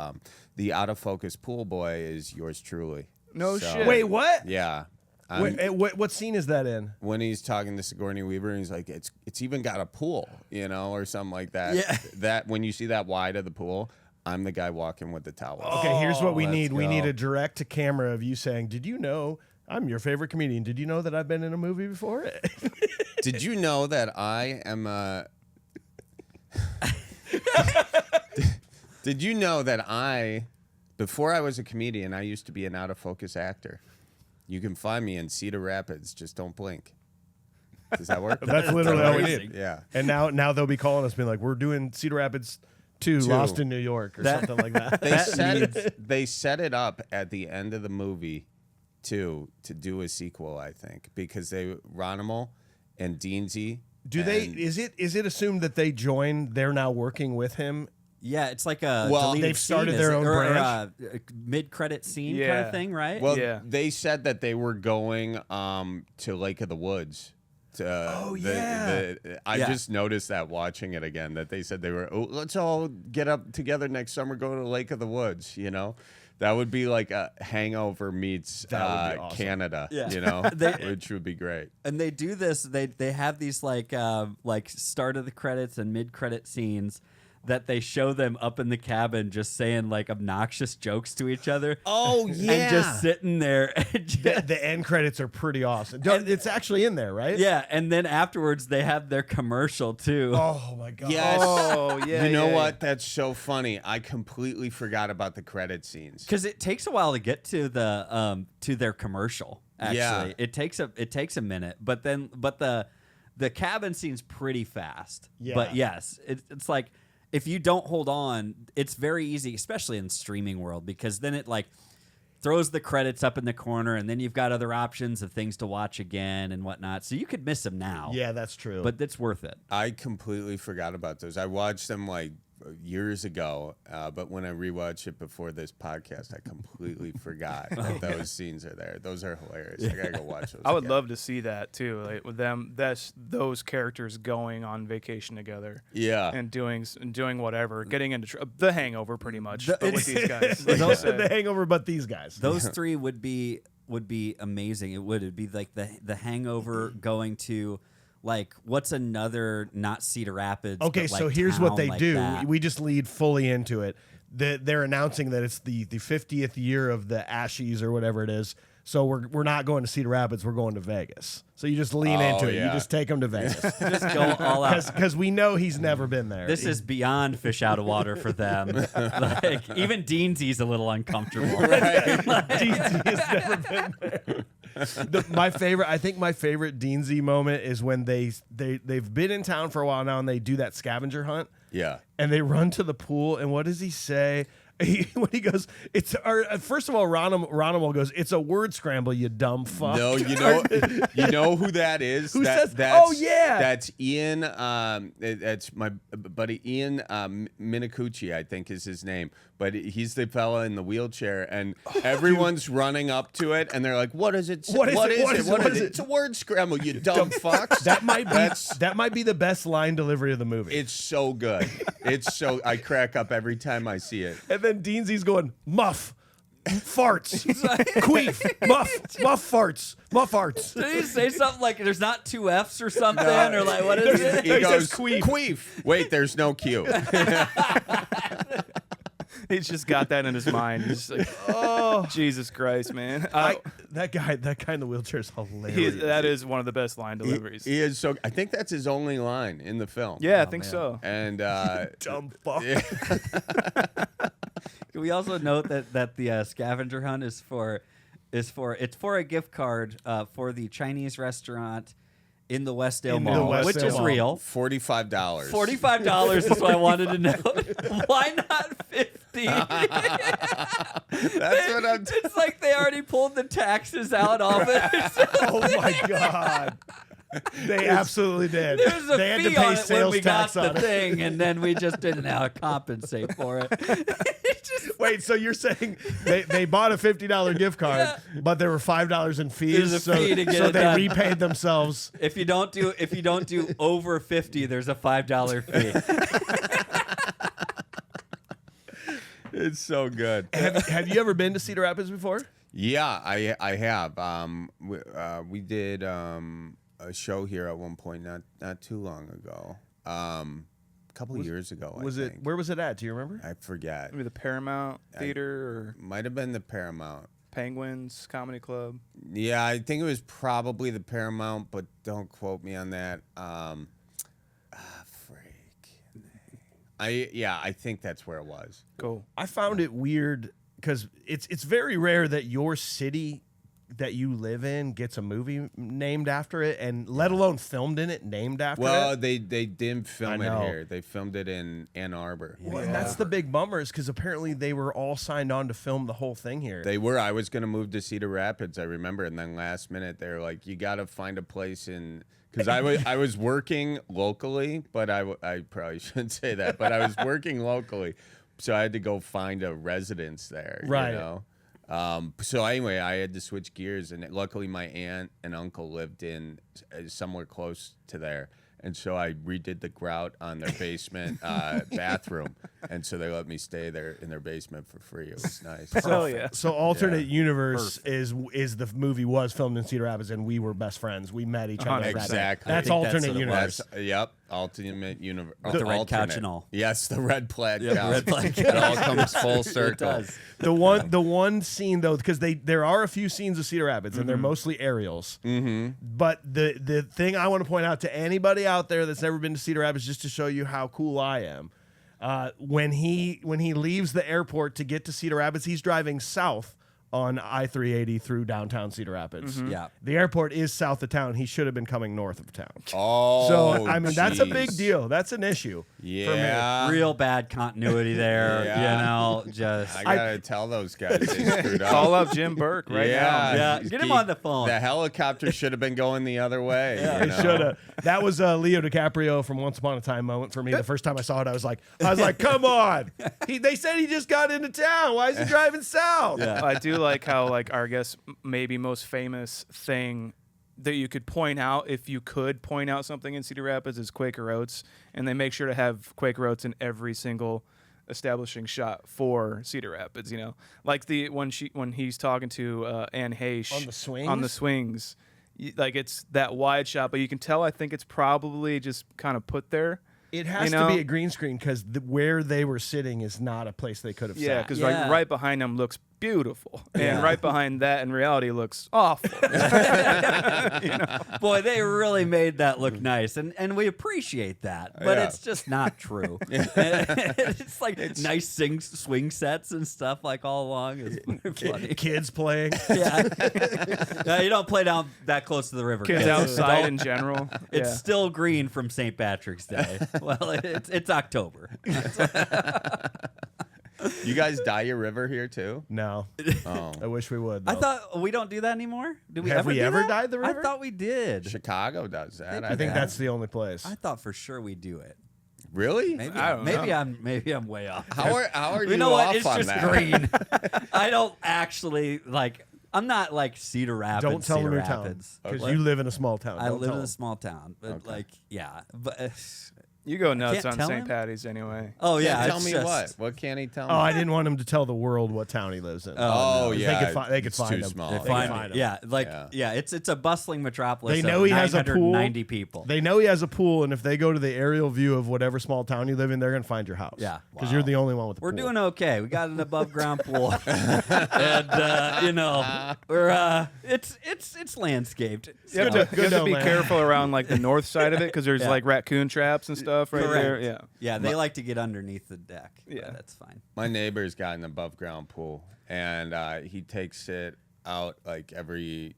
Speaker 2: the out of focus pool boy is yours truly.
Speaker 3: No
Speaker 2: So,
Speaker 3: shit.
Speaker 1: Wait, what?
Speaker 2: Yeah.
Speaker 1: What scene is that in?
Speaker 2: When he's talking to Sigourney Weaver, and he's like, "It's even got a pool, or something like that."
Speaker 4: Yeah.
Speaker 2: That when you see that wide of the pool, I'm the guy walking with the towel.
Speaker 1: Okay, here's what we
Speaker 2: let's
Speaker 1: need. We
Speaker 2: go.
Speaker 1: need a direct to camera of you saying, "Did you know I'm your favorite comedian? Did you know that I've been in a movie before?"
Speaker 2: Did you know that I am a? Did you know that before I was a comedian, I used to be an out of focus actor? You can find me in Cedar Rapids. Just don't blink. Does that work?
Speaker 1: That's literally all we
Speaker 4: amazing.
Speaker 1: need.
Speaker 2: Yeah.
Speaker 1: And now they'll be calling us, being like, "We're doing Cedar Rapids 2, Lost in New York," or something like that.
Speaker 2: They set it up at the end of the movie to do a sequel, I think, because Ronimal and Deansy.
Speaker 1: Do they? Is it assumed that they join? They're now working with him.
Speaker 4: Yeah, it's like a
Speaker 2: Well,
Speaker 4: deleted
Speaker 1: they've started
Speaker 4: scene,
Speaker 1: their
Speaker 4: is it?
Speaker 1: own
Speaker 4: or
Speaker 1: branch?
Speaker 4: a mid-credit scene kind
Speaker 3: Yeah.
Speaker 4: of thing, right?
Speaker 2: Well,
Speaker 3: Yeah.
Speaker 2: they said that they were going to Lake of the Woods. I
Speaker 4: Yeah.
Speaker 2: just noticed that watching it again, that they said they were, let's all get up together next summer, go to Lake of the Woods, That would be like a Hangover meets
Speaker 1: That would be awesome.
Speaker 2: Canada,
Speaker 4: Yeah.
Speaker 2: which would be great.
Speaker 4: And they do this. They have these like start of the credits and mid credit scenes that they show them up in the cabin just saying like obnoxious jokes to each other.
Speaker 1: Oh yeah,
Speaker 4: And just sitting there. And just,
Speaker 1: the end credits are pretty awesome. It's actually in there, right?
Speaker 4: yeah, and then afterwards they have their commercial too.
Speaker 1: Oh my god.
Speaker 2: Yes.
Speaker 3: Oh yeah.
Speaker 2: You know
Speaker 3: yeah,
Speaker 2: what? That's so funny. I completely forgot about the credit scenes.
Speaker 4: Because it takes a while to get to to their commercial. Actually,
Speaker 2: Yeah.
Speaker 4: it takes a minute, but the cabin scene's pretty fast.
Speaker 1: Yeah.
Speaker 4: But yes, it's like if you don't hold on, it's very easy, especially in the streaming world, because then it like throws the credits up in the corner, and then you've got other options of things to watch again and whatnot. So you could miss them now.
Speaker 1: Yeah, that's true.
Speaker 4: But it's worth it.
Speaker 2: I completely forgot about those. I watched them like years ago, but when I rewatched it before this podcast, I completely forgot that those scenes are there. Those are hilarious. I gotta go watch those.
Speaker 3: I would
Speaker 2: again.
Speaker 3: love to see that too, like with them. Those characters going on vacation together.
Speaker 2: Yeah.
Speaker 3: And doing whatever, getting into The Hangover, pretty much. But with these guys, like you
Speaker 1: Those
Speaker 3: said.
Speaker 1: the Hangover, but these guys.
Speaker 4: Those three would be amazing. It'd be like the Hangover going to like what's another not Cedar Rapids.
Speaker 1: Okay,
Speaker 4: but, like,
Speaker 1: so here's what
Speaker 4: town
Speaker 1: they
Speaker 4: like
Speaker 1: do.
Speaker 4: that.
Speaker 1: We just lead fully into it. They're announcing that it's the 50th year of the Ashies or whatever it is. So we're not going to Cedar Rapids. We're going to Vegas. So you just lean into it.
Speaker 2: yeah.
Speaker 1: You just take them to Vegas
Speaker 4: just go all out.
Speaker 1: because we know he's never been there.
Speaker 4: This is beyond fish out of water for them. Like even Deansy's a little uncomfortable.
Speaker 1: Deansy has never been there. My favorite Deansy moment is when they've been in town for a while now and they do that scavenger hunt.
Speaker 2: Yeah.
Speaker 1: And they run to the pool, and what does he say? when he goes, it's first of all, Ronimal goes, it's a word scramble, you dumb fuck.
Speaker 2: No, you know who that is.
Speaker 1: Who says?
Speaker 2: That's,
Speaker 1: Oh yeah,
Speaker 2: that's Ian. That's my buddy Ian Minicucci, I think is his name. But he's the fella in the wheelchair, and everyone's running up to it, and they're like, "What is it?
Speaker 1: What is it?
Speaker 2: It's a word scramble, you dumb fucks."
Speaker 1: That might be the best line delivery of the movie.
Speaker 2: It's so good. I crack up every time I see it.
Speaker 1: And then Deansy's going, muff, farts, queef, muff farts, muff farts.
Speaker 4: Did he say something like there's not two F's or something? Or like, what is it?
Speaker 2: He goes, queef. Wait, there's no Q.
Speaker 3: He's just got that in his mind. He's just like, oh, Jesus Christ, man.
Speaker 1: That guy in the wheelchair is hilarious.
Speaker 3: That is one of the best line deliveries.
Speaker 2: He is so. I think that's his only line in the film.
Speaker 3: Yeah, I think so.
Speaker 2: And
Speaker 1: dumb fuck.
Speaker 4: Can we also note that the scavenger hunt is for a gift card for the Chinese restaurant in the Westdale Mall, which is real.
Speaker 2: $45.
Speaker 4: $45 is what I wanted to know. Why not 50?
Speaker 2: That's what I'm.
Speaker 4: It's like they already pulled the taxes out of it.
Speaker 1: Oh my god. They absolutely did.
Speaker 4: There's a
Speaker 1: they had
Speaker 4: fee
Speaker 1: to pay
Speaker 4: on it when
Speaker 1: sales
Speaker 4: we got
Speaker 1: tax on
Speaker 4: the
Speaker 1: it.
Speaker 4: thing, and then we just didn't know how to compensate for it.
Speaker 1: Wait, so you're saying they bought a $50 gift card, but there were $5 in fees,
Speaker 4: There's a fee to get
Speaker 1: so
Speaker 4: it
Speaker 1: they
Speaker 4: done.
Speaker 1: repaid themselves.
Speaker 4: If you don't do over 50, there's a $5 fee.
Speaker 2: It's so good.
Speaker 1: Have you ever been to Cedar Rapids before?
Speaker 2: Yeah, I have. We did a show here at one point not too long ago. A couple of years ago. I think.
Speaker 1: Where was it at? Do you remember?
Speaker 2: I forget.
Speaker 3: Maybe the Paramount Theater or
Speaker 2: Might have been the Paramount.
Speaker 3: Penguins Comedy Club.
Speaker 2: Yeah, I think it was probably the Paramount, but don't quote me on that. I think that's where it was.
Speaker 3: Cool.
Speaker 1: I found it weird because it's very rare that your city that you live in gets a movie named after it, and let alone filmed in it named after
Speaker 2: Well,
Speaker 1: it.
Speaker 2: they didn't film
Speaker 1: I
Speaker 2: it
Speaker 1: know.
Speaker 2: here. They filmed it in Ann Arbor.
Speaker 1: Well, and that's the big bummer is because apparently they were all signed on to film the whole thing here.
Speaker 2: They were. I was going to move to Cedar Rapids, I remember, and then last minute they were like, "You got to find a place in." Because I was working locally, but I probably shouldn't say that. But I was working locally, so I had to go find a residence there.
Speaker 1: Right.
Speaker 2: You know? So anyway, I had to switch gears, and luckily my aunt and uncle lived in somewhere close to there. And so I redid the grout on their basement bathroom, and so they let me stay there in their basement for free. It was nice.
Speaker 3: Oh yeah.
Speaker 1: So alternate universe is the movie was filmed in Cedar Rapids, and we were best friends. We met each other.
Speaker 2: Exactly.
Speaker 1: That's
Speaker 4: I think
Speaker 1: alternate
Speaker 4: that's what it
Speaker 1: universe.
Speaker 2: Yep. Ultimate universe.
Speaker 4: With the red couch and all.
Speaker 2: Yes, the red plaid
Speaker 4: Yeah,
Speaker 2: couch.
Speaker 4: the red plaid
Speaker 2: It all
Speaker 4: couch.
Speaker 2: comes full
Speaker 4: It
Speaker 2: circle.
Speaker 4: does.
Speaker 1: The one scene though, because there are a few scenes of Cedar Rapids, and they're mostly aerials. Mm-hmm. But the thing I want to point out to anybody out there that's never been to Cedar Rapids, just to show you how cool I am, when he leaves the airport to get to Cedar Rapids, he's driving south on I-380 through downtown Cedar Rapids.
Speaker 4: Yeah.
Speaker 1: The airport is south of town. He should have been coming north of town.
Speaker 2: Oh,
Speaker 1: So I mean that's a big
Speaker 2: jeez.
Speaker 1: deal. That's an issue.
Speaker 2: Yeah.
Speaker 4: Real bad continuity there.
Speaker 2: Yeah.
Speaker 4: You know, just
Speaker 2: I gotta tell those guys they screwed up.
Speaker 3: Call up Jim Burke right now.
Speaker 4: Yeah, get him on the phone.
Speaker 2: The helicopter should have been going the other way.
Speaker 4: Yeah.
Speaker 2: you
Speaker 1: It
Speaker 2: know?
Speaker 1: should have. That was a Leo DiCaprio from Once Upon a Time moment for me. The first time I saw it, I was like, come on. They said he just got into town. Why is he driving south?
Speaker 3: I do like how our guess maybe most famous thing that you could point out if you could point out something in Cedar Rapids is Quaker Oats, and they make sure to have Quaker Oats in every single establishing shot for Cedar Rapids. You know, like when he's talking to Anne Heche
Speaker 1: On the swings?
Speaker 3: Like it's that wide shot, but you can tell. I think it's probably just kind of put there.
Speaker 1: It has to be a green screen because where they were sitting is not a place they could have
Speaker 3: Yeah,
Speaker 1: sat.
Speaker 3: because
Speaker 4: Yeah.
Speaker 3: right behind them looks beautiful, and
Speaker 4: Yeah.
Speaker 3: right behind that in reality looks awful.
Speaker 4: Boy, they really made that look nice, and we appreciate that. But
Speaker 2: Yeah.
Speaker 4: it's just not true. It's like nice swing sets and stuff like all along. Is funny.
Speaker 1: Kids playing.
Speaker 4: Yeah. No, you don't play down that close to the river.
Speaker 3: Kids
Speaker 4: kids.
Speaker 3: outside
Speaker 4: Don't-
Speaker 3: in general.
Speaker 4: It's
Speaker 3: Yeah.
Speaker 4: still green from St. Patrick's Day. Well, it's October.
Speaker 2: You guys dye your river here too?
Speaker 1: No,
Speaker 2: Oh,
Speaker 1: I wish we would.
Speaker 4: I
Speaker 1: though.
Speaker 4: thought we don't do that anymore. Did we
Speaker 1: Have
Speaker 4: ever?
Speaker 1: we
Speaker 4: do
Speaker 1: ever
Speaker 4: that?
Speaker 1: dyed the river?
Speaker 4: I thought we did.
Speaker 2: Chicago does that.
Speaker 1: I think that's the only place.
Speaker 4: I thought for sure we do it.
Speaker 2: really.
Speaker 4: Maybe
Speaker 3: I don't know.
Speaker 4: maybe I'm way off.
Speaker 2: How are you,
Speaker 4: You know what?
Speaker 2: off
Speaker 4: It's
Speaker 2: on
Speaker 4: just
Speaker 2: that?
Speaker 4: green. I don't actually like. I'm not like Cedar Rapids.
Speaker 1: Don't tell
Speaker 4: Cedar
Speaker 1: them your town
Speaker 4: Rapids.
Speaker 1: because
Speaker 2: Okay.
Speaker 1: you live in a small town.
Speaker 4: I
Speaker 1: Don't
Speaker 4: live
Speaker 1: tell
Speaker 4: in a
Speaker 1: them.
Speaker 4: small town, but
Speaker 2: Okay.
Speaker 4: like, yeah, but
Speaker 3: You go nuts
Speaker 4: can't
Speaker 3: on
Speaker 4: tell
Speaker 3: St.
Speaker 4: him?
Speaker 3: Patty's anyway.
Speaker 4: oh yeah,
Speaker 2: Tell
Speaker 4: it's
Speaker 2: me
Speaker 4: just,
Speaker 2: what? What can't he tell me?
Speaker 1: Oh, I didn't want him to tell the world what town he lives in.
Speaker 2: Oh,
Speaker 4: no.
Speaker 2: yeah.
Speaker 1: They could
Speaker 2: it's
Speaker 1: find
Speaker 2: too
Speaker 1: him.
Speaker 2: small.
Speaker 1: They
Speaker 4: They
Speaker 1: can
Speaker 4: find
Speaker 1: find
Speaker 4: it.
Speaker 1: him.
Speaker 4: Yeah, it's a bustling metropolis.
Speaker 1: They
Speaker 4: of
Speaker 1: know he has a pool.
Speaker 4: 990 people.
Speaker 1: They know he has a pool, and if they go to the aerial view of whatever small town you live in, they're gonna find your house.
Speaker 4: Yeah.
Speaker 1: because you're the only one with the
Speaker 4: We're
Speaker 1: pool.
Speaker 4: doing okay. We got an above ground pool, and you know, we're it's landscaped.
Speaker 3: You have
Speaker 1: Good
Speaker 3: to, you have to
Speaker 1: though,
Speaker 3: be
Speaker 1: man.
Speaker 3: careful around like the north side of it because there's
Speaker 4: Yeah.
Speaker 3: like raccoon traps and stuff right
Speaker 4: Correct.
Speaker 3: there. Yeah.
Speaker 4: Yeah, they like to get underneath the deck.
Speaker 3: Yeah.
Speaker 4: but that's fine.
Speaker 2: My neighbor's got an above ground pool, and he takes it out like every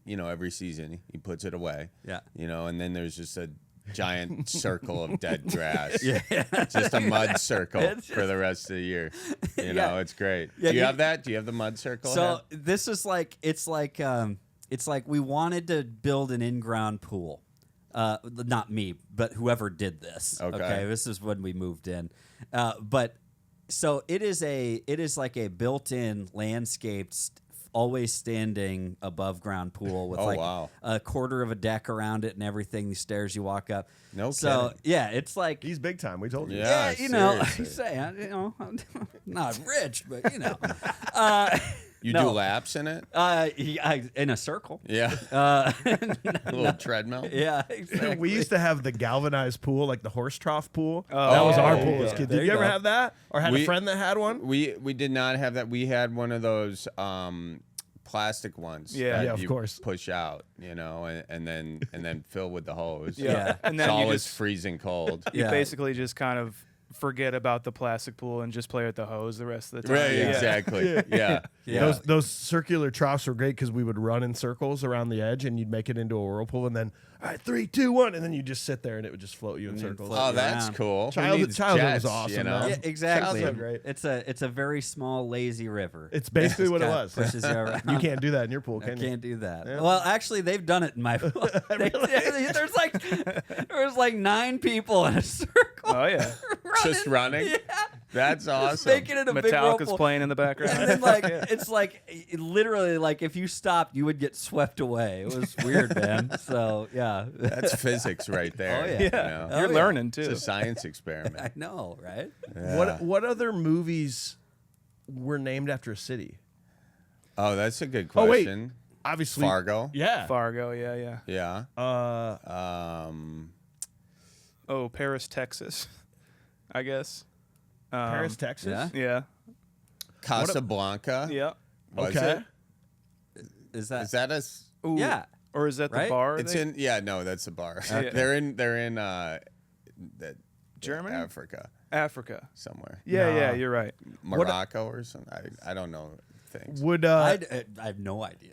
Speaker 2: season. He puts it away.
Speaker 4: Yeah.
Speaker 2: And then there's just a giant circle of dead grass.
Speaker 4: Yeah.
Speaker 2: Just a mud circle
Speaker 4: It's
Speaker 2: for the rest of the year. You
Speaker 4: Yeah.
Speaker 2: know, it's great.
Speaker 4: Yeah,
Speaker 2: Do you
Speaker 4: you-
Speaker 2: have that? Do you have the mud circle?
Speaker 4: So
Speaker 2: head?
Speaker 4: this is like it's like we wanted to build an in-ground pool. Not me, but whoever did this.
Speaker 2: Okay.
Speaker 4: This is when we moved in. But so it is like a built-in landscaped, always standing above ground pool with
Speaker 2: Oh,
Speaker 4: like
Speaker 2: wow.
Speaker 4: a quarter of a deck around it and everything. The stairs you walk up.
Speaker 2: No
Speaker 4: So
Speaker 2: kidding.
Speaker 4: yeah, it's like
Speaker 1: He's big time. We told you.
Speaker 2: Yeah.
Speaker 4: you know,
Speaker 2: seriously.
Speaker 4: say I'm not rich, but you know,
Speaker 2: You
Speaker 4: no.
Speaker 2: do laps in it?
Speaker 4: in a circle.
Speaker 2: Yeah.
Speaker 4: Uh,
Speaker 2: A little treadmill?
Speaker 4: yeah, exactly.
Speaker 1: We used to have the galvanized pool, like the horse trough pool.
Speaker 3: Oh,
Speaker 1: that was our
Speaker 3: yeah,
Speaker 1: pool
Speaker 3: yeah,
Speaker 1: as
Speaker 3: yeah.
Speaker 1: kids.
Speaker 4: There
Speaker 1: Did
Speaker 4: you
Speaker 1: you ever
Speaker 4: go.
Speaker 1: have that, or had a
Speaker 2: We-
Speaker 1: friend that had one?
Speaker 2: We did not have that. We had one of those plastic ones.
Speaker 3: Yeah.
Speaker 2: that
Speaker 1: Yeah, of
Speaker 2: you
Speaker 1: course.
Speaker 2: Push out, and then fill with the hose.
Speaker 4: Yeah.
Speaker 3: And
Speaker 2: It's
Speaker 3: then you
Speaker 2: always
Speaker 3: just
Speaker 2: freezing cold.
Speaker 3: you
Speaker 4: Yeah.
Speaker 3: basically just kind of forget about the plastic pool and just play with the hose the rest of the time.
Speaker 2: Right,
Speaker 3: Yeah.
Speaker 2: exactly. Yeah.
Speaker 4: Yeah.
Speaker 1: Those circular troughs were great because we would run in circles around the edge, and you'd make it into a whirlpool, and then all right, 3, 2, 1, and then you just sit there, and it would just float you in
Speaker 4: And then
Speaker 1: circles.
Speaker 4: float
Speaker 2: Oh,
Speaker 4: you
Speaker 2: that's
Speaker 4: around.
Speaker 2: cool.
Speaker 1: Childhood
Speaker 2: Needs
Speaker 1: was
Speaker 2: jets,
Speaker 1: awesome,
Speaker 2: you know?
Speaker 1: man.
Speaker 4: Yeah, exactly.
Speaker 1: Sounds so great.
Speaker 4: It's a very small, lazy river.
Speaker 1: It's basically what it
Speaker 4: kinda
Speaker 1: was.
Speaker 4: pushes you around.
Speaker 1: You can't do that in your pool,
Speaker 4: I
Speaker 1: can you?
Speaker 4: can't do that.
Speaker 1: Yeah.
Speaker 4: Well, actually, they've done it in my pool. There's like 9 people in a circle.
Speaker 3: Oh yeah.
Speaker 2: Just running?
Speaker 4: Yeah.
Speaker 2: That's
Speaker 4: Just
Speaker 2: awesome.
Speaker 4: making it a big
Speaker 3: Metallica's
Speaker 4: whirlpool.
Speaker 3: playing in the background.
Speaker 4: And then like it's like literally like if you stopped, you would get swept away. It was weird, man. So yeah,
Speaker 2: That's physics right there.
Speaker 4: Oh, yeah.
Speaker 2: you
Speaker 3: Yeah.
Speaker 2: know?
Speaker 4: Oh,
Speaker 3: You're
Speaker 4: yeah.
Speaker 3: learning
Speaker 2: It's
Speaker 3: too.
Speaker 2: a science experiment.
Speaker 4: I know, right?
Speaker 2: Yeah.
Speaker 1: What other movies were named after a city?
Speaker 2: Oh, that's a good
Speaker 1: Oh, wait.
Speaker 2: question.
Speaker 1: Obviously,
Speaker 2: Fargo.
Speaker 1: Yeah.
Speaker 3: Fargo, yeah.
Speaker 2: Yeah.
Speaker 3: Oh, Paris, Texas. I guess.
Speaker 1: Paris, Texas.
Speaker 4: yeah.
Speaker 3: Yeah.
Speaker 2: Casablanca.
Speaker 3: Yeah.
Speaker 2: Was
Speaker 1: Okay.
Speaker 2: it?
Speaker 4: Is that?
Speaker 2: Is that a?
Speaker 3: Ooh.
Speaker 4: Yeah.
Speaker 3: Or is that the
Speaker 4: Right?
Speaker 3: bar?
Speaker 2: It's
Speaker 3: they-
Speaker 2: in. Yeah. No, that's a bar.
Speaker 3: Okay.
Speaker 2: They're in
Speaker 3: Germany?
Speaker 2: Africa,
Speaker 3: Africa.
Speaker 2: somewhere.
Speaker 3: Yeah,
Speaker 1: Nah.
Speaker 3: yeah, you're right.
Speaker 2: Morocco or something. I don't know things.
Speaker 1: Would
Speaker 4: I have no idea.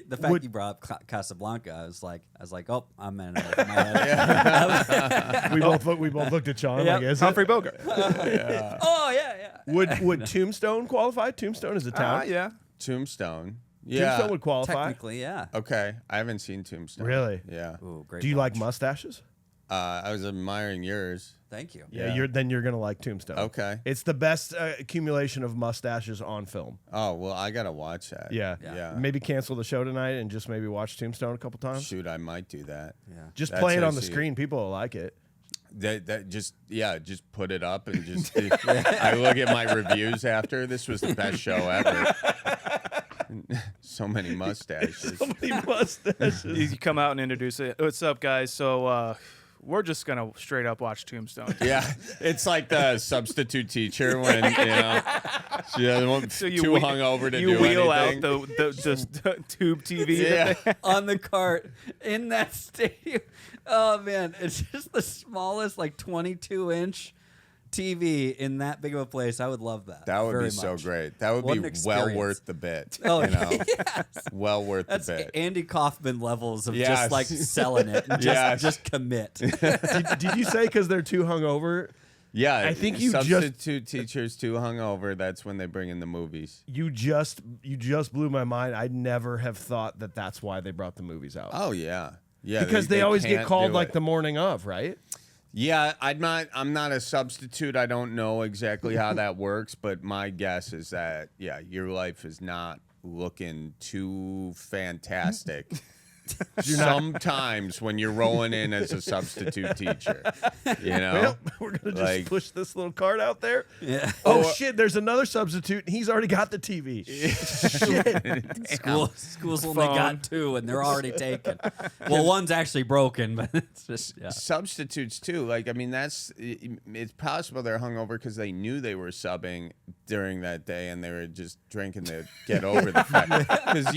Speaker 4: The fact
Speaker 1: would-
Speaker 4: you brought up Casablanca, I was like, oh, I'm in over my head.
Speaker 1: we both looked at Sean
Speaker 4: Yep.
Speaker 1: like, is it?
Speaker 3: Humphrey Bogart.
Speaker 4: Oh yeah.
Speaker 1: Would Tombstone qualify? Tombstone is a town.
Speaker 3: Yeah.
Speaker 2: Tombstone. Yeah.
Speaker 1: Tombstone would qualify.
Speaker 4: Technically, yeah.
Speaker 2: Okay. I haven't seen Tombstone.
Speaker 1: Really?
Speaker 2: Yeah.
Speaker 4: Ooh, great.
Speaker 1: Do you
Speaker 4: watch.
Speaker 1: like mustaches?
Speaker 2: I was admiring yours.
Speaker 4: Thank you.
Speaker 1: Yeah,
Speaker 2: Yeah.
Speaker 1: you're gonna like Tombstone.
Speaker 2: Okay.
Speaker 1: It's the best accumulation of mustaches on film.
Speaker 2: Oh well, I gotta watch that.
Speaker 1: Yeah.
Speaker 2: Yeah.
Speaker 1: Maybe cancel the show tonight and just maybe watch Tombstone a couple times.
Speaker 2: Shoot, I might do that.
Speaker 4: Yeah.
Speaker 1: Just
Speaker 2: That's
Speaker 1: play it on the
Speaker 2: actually-
Speaker 1: screen. People will like it.
Speaker 2: That just put it up and just I look at my reviews after. This was the best show ever. So many mustaches.
Speaker 1: mustaches.
Speaker 3: You come out and introduce it. What's up, guys? So we're just gonna straight up watch Tombstone.
Speaker 2: Yeah, it's like the substitute teacher when she doesn't want
Speaker 3: So you
Speaker 2: too
Speaker 3: wheel-
Speaker 2: hungover to
Speaker 3: you
Speaker 2: do
Speaker 3: wheel
Speaker 2: anything.
Speaker 3: out the tube TV.
Speaker 2: Yeah.
Speaker 3: that they-
Speaker 4: On the cart in that stadium. Oh man, it's just the smallest, like 22-inch TV in that big of a place. I would love that.
Speaker 2: That would
Speaker 4: very
Speaker 2: be so
Speaker 4: much.
Speaker 2: great. That would
Speaker 4: What
Speaker 2: be
Speaker 4: an
Speaker 2: well
Speaker 4: experience.
Speaker 2: worth the bit.
Speaker 4: Oh,
Speaker 2: you know,
Speaker 4: yes.
Speaker 2: well worth
Speaker 4: That's
Speaker 2: the bit.
Speaker 4: Andy Kaufman levels of
Speaker 2: Yes.
Speaker 4: just like selling it. And
Speaker 2: Yes.
Speaker 4: just commit.
Speaker 1: did you say because they're too hungover?
Speaker 2: Yeah,
Speaker 1: I think you
Speaker 2: substitute teachers too hungover. That's when they bring in the movies.
Speaker 1: You just blew my mind. I'd never have thought that that's why they brought the movies out.
Speaker 2: Oh yeah, yeah.
Speaker 1: Because they always get
Speaker 2: can't
Speaker 1: called
Speaker 2: do
Speaker 1: like
Speaker 2: it.
Speaker 1: the morning of, right?
Speaker 2: Yeah, I'm not a substitute. I don't know exactly how that works, but my guess is that your life is not looking too fantastic. Sometimes when you're rolling in as a substitute teacher,
Speaker 1: Well, we're gonna just push this little card out there.
Speaker 4: Yeah.
Speaker 1: Oh shit! There's another substitute. And he's already got the TV. Shit.
Speaker 4: School's only got 2, and they're already taken. Well, one's actually broken, but it's just
Speaker 2: substitutes too. Like, I mean, it's possible they're hungover because they knew they were subbing during that day, and they were just drinking to get over the fact. Because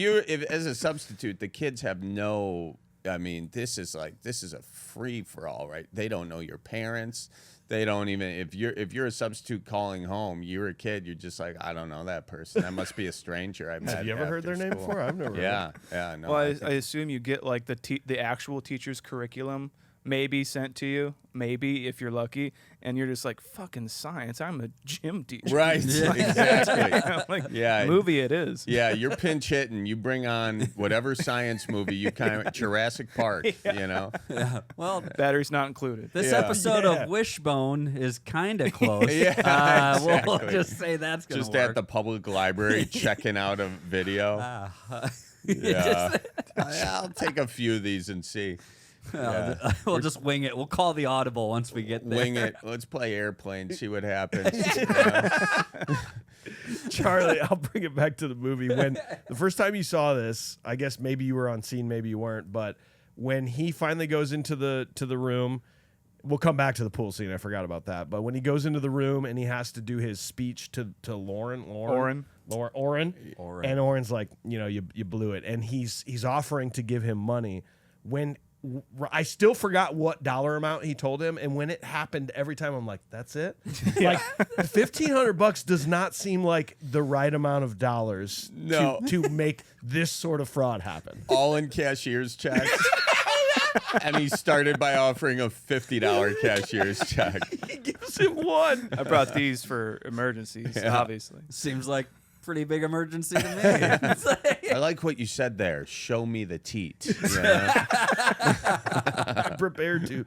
Speaker 2: as a substitute, the kids have no. I mean, this is a free for all, right? They don't know your parents. They don't even if you're a substitute calling home, you're a kid. You're just like, I don't know that person. That must be a stranger I met.
Speaker 1: Have you ever heard their name
Speaker 2: school.
Speaker 1: before? I've never.
Speaker 2: Yeah, yeah. No,
Speaker 3: Well, I assume you get like the actual teacher's curriculum maybe sent to you, maybe if you're lucky, and you're just like, fucking science, I'm a gym teacher.
Speaker 2: Right, exactly.
Speaker 3: Like,
Speaker 2: Yeah.
Speaker 3: movie it is.
Speaker 2: Yeah, you're pinch hitting. You bring on whatever science movie you kind of Jurassic Park, you know.
Speaker 4: Yeah. Well,
Speaker 3: Batteries not included.
Speaker 4: this
Speaker 2: Yeah.
Speaker 4: episode of Wishbone is kind of close.
Speaker 2: Yeah,
Speaker 4: We'll
Speaker 2: exactly.
Speaker 4: just say that's going to
Speaker 2: Just
Speaker 4: work.
Speaker 2: at the public library checking out a video.
Speaker 4: Ah.
Speaker 2: Yeah, I'll take a few of these and see. Yeah.
Speaker 4: We'll just wing it. We'll call the audible once we get there.
Speaker 2: Wing it. Let's play airplane. See what happens.
Speaker 1: Charlie, I'll bring it back to the movie. When the first time you saw this, I guess maybe you were on scene, maybe you weren't, but when he finally goes into the room, we'll come back to the pool scene. I forgot about that. But when he goes into the room and he has to do his speech to Oren, and Oren's like, you blew it, and he's offering to give him money. When I still forgot what dollar amount he told him, and when it happened every time, I'm like, "That's it." Like $1,500 does not seem like the right amount of dollars to make this sort of fraud happen.
Speaker 2: All in cashier's checks. And he started by offering a $50 cashier's check.
Speaker 1: He gives him one.
Speaker 3: I brought these for emergencies, obviously.
Speaker 4: Seems like pretty big emergency to me. It's like-
Speaker 2: I like what you said there. Show me the teat. You know?
Speaker 1: I'm prepared to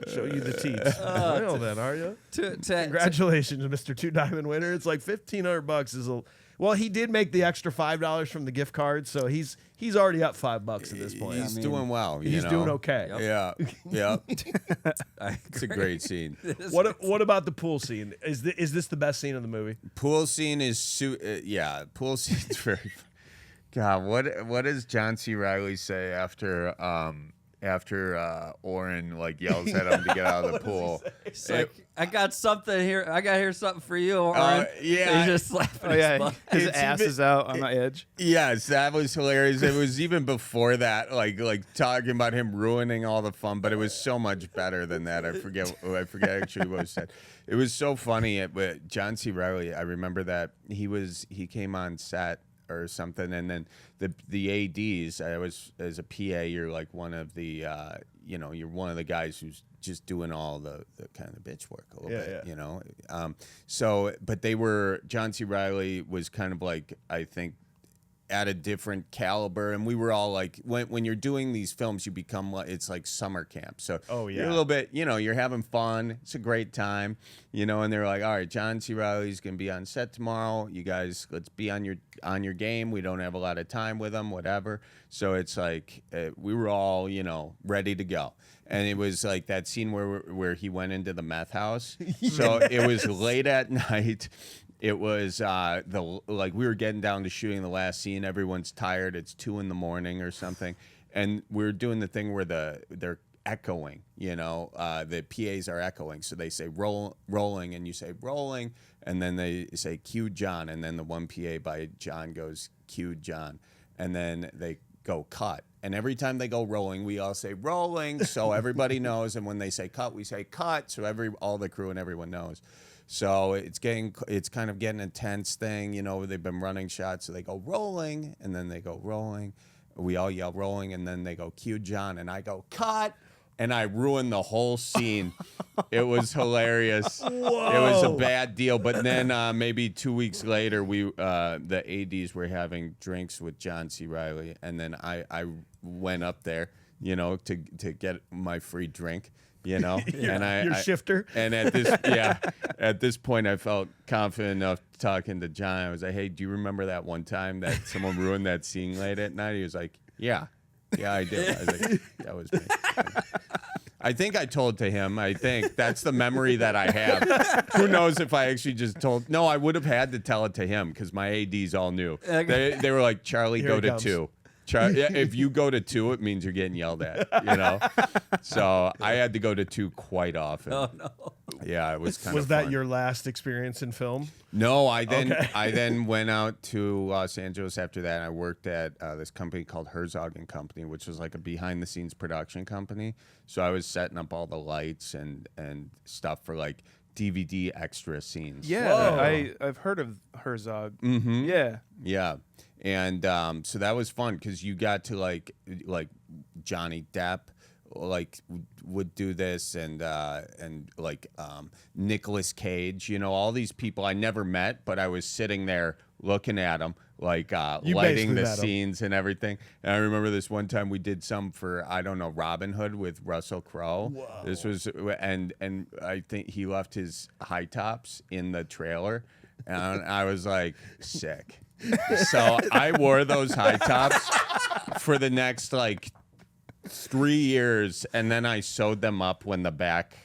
Speaker 1: show you the teeth. Well, then, are you?
Speaker 4: to
Speaker 1: Congratulations, Mr. Two Diamond winner. It's like $1,500 is a. Well, he did make the extra $5 from the gift card, so he's already up $5 at this point.
Speaker 2: He's doing well.
Speaker 1: He's doing okay.
Speaker 2: Yeah, yeah. It's a great scene.
Speaker 1: What about the pool scene? Is this the best scene of the movie?
Speaker 2: Pool scene is pool scene's very. God, what does John C. Reilly say after Oren yells at him to get out of the pool?
Speaker 4: It's like, I got something here. I got here something for you, Oren.
Speaker 2: Yeah.
Speaker 4: He's just slapping
Speaker 3: Oh,
Speaker 4: his
Speaker 3: yeah.
Speaker 4: butt.
Speaker 3: His
Speaker 2: It's
Speaker 3: ass
Speaker 2: even-
Speaker 3: is out on the edge.
Speaker 2: Yes, that was hilarious. It was even before that, like talking about him ruining all the fun, but it was so much better than that. I forget actually what was said. It was so funny. But John C. Reilly, I remember that he came on set or something, and then the ADs. As a PA, you're like one of the you're one of the guys who's just doing all the kind of bitch work a little bit, you know. So, but John C. Reilly was kind of like, I think, at a different caliber, and we were all like, when you're doing these films, you become like, it's like summer camp. So you're a little bit, you're having fun. It's a great time, and they're like, all right, John C. Reilly's gonna be on set tomorrow. You guys, let's be on your game. We don't have a lot of time with him, whatever. So it's like we were all, ready to go. And it was like that scene where he went into the meth house. So it was late at night. It was we were getting down to shooting the last scene. Everyone's tired. It's 2 a.m. or something, and we're doing the thing where they're echoing. The PAs are echoing, so they say rolling, and you say rolling, and then they say cue John, and then the one PA by John goes cue John, and then they go cut. And every time they go rolling, we all say rolling, so everybody knows. And when they say cut, we say cut, so all the crew and everyone knows. So it's kind of getting a tense thing, they've been running shots, so they go rolling, and then they go rolling. We all yell rolling, and then they go cue John, and I go cut. and I ruined the whole scene. It was hilarious. It was a bad deal. But then maybe 2 weeks later, the ADs were having drinks with John C. Reilly, and then I went up there, to get my free drink. And
Speaker 1: Your shifter.
Speaker 2: And at this point, I felt confident enough talking to John. I was like, "Hey, do you remember that one time that someone ruined that scene late at night?" He was like, "Yeah, I did." I was like, "That was me." I think I told to him. I think that's the memory that I have. Who knows if I actually just told? No, I would have had to tell it to him because my ADs all knew. They were like, "Charlie,
Speaker 1: Here
Speaker 2: go
Speaker 1: it
Speaker 2: to
Speaker 1: comes.
Speaker 2: 2. If you go to 2, it means you're getting yelled at, So I had to go to 2 quite often.
Speaker 4: Oh no.
Speaker 2: Yeah, it was kind of
Speaker 1: Was that
Speaker 2: fun.
Speaker 1: your last experience in film?
Speaker 2: No, I then
Speaker 1: Okay.
Speaker 2: I then went out to Los Angeles after that. I worked at this company called Herzog and Company, which was like a behind the scenes production company. So I was setting up all the lights and stuff for like DVD extra scenes.
Speaker 3: Yeah, I've heard of Herzog.
Speaker 2: Mm-hmm.
Speaker 3: Yeah.
Speaker 2: Yeah. And so that was fun because you got to like Johnny Depp would do this and Nicolas Cage, all these people I never met, but I was sitting there looking at them, like
Speaker 1: You
Speaker 2: lighting
Speaker 1: basically
Speaker 2: the
Speaker 1: met 'em.
Speaker 2: scenes and everything. And I remember this one time we did some for, I don't know, Robin Hood with Russell Crowe.
Speaker 1: Whoa.
Speaker 2: This was, and I think he left his high tops in the trailer. And I was like, sick. So I wore those high tops for the next 3 years, and then I sewed them up when the back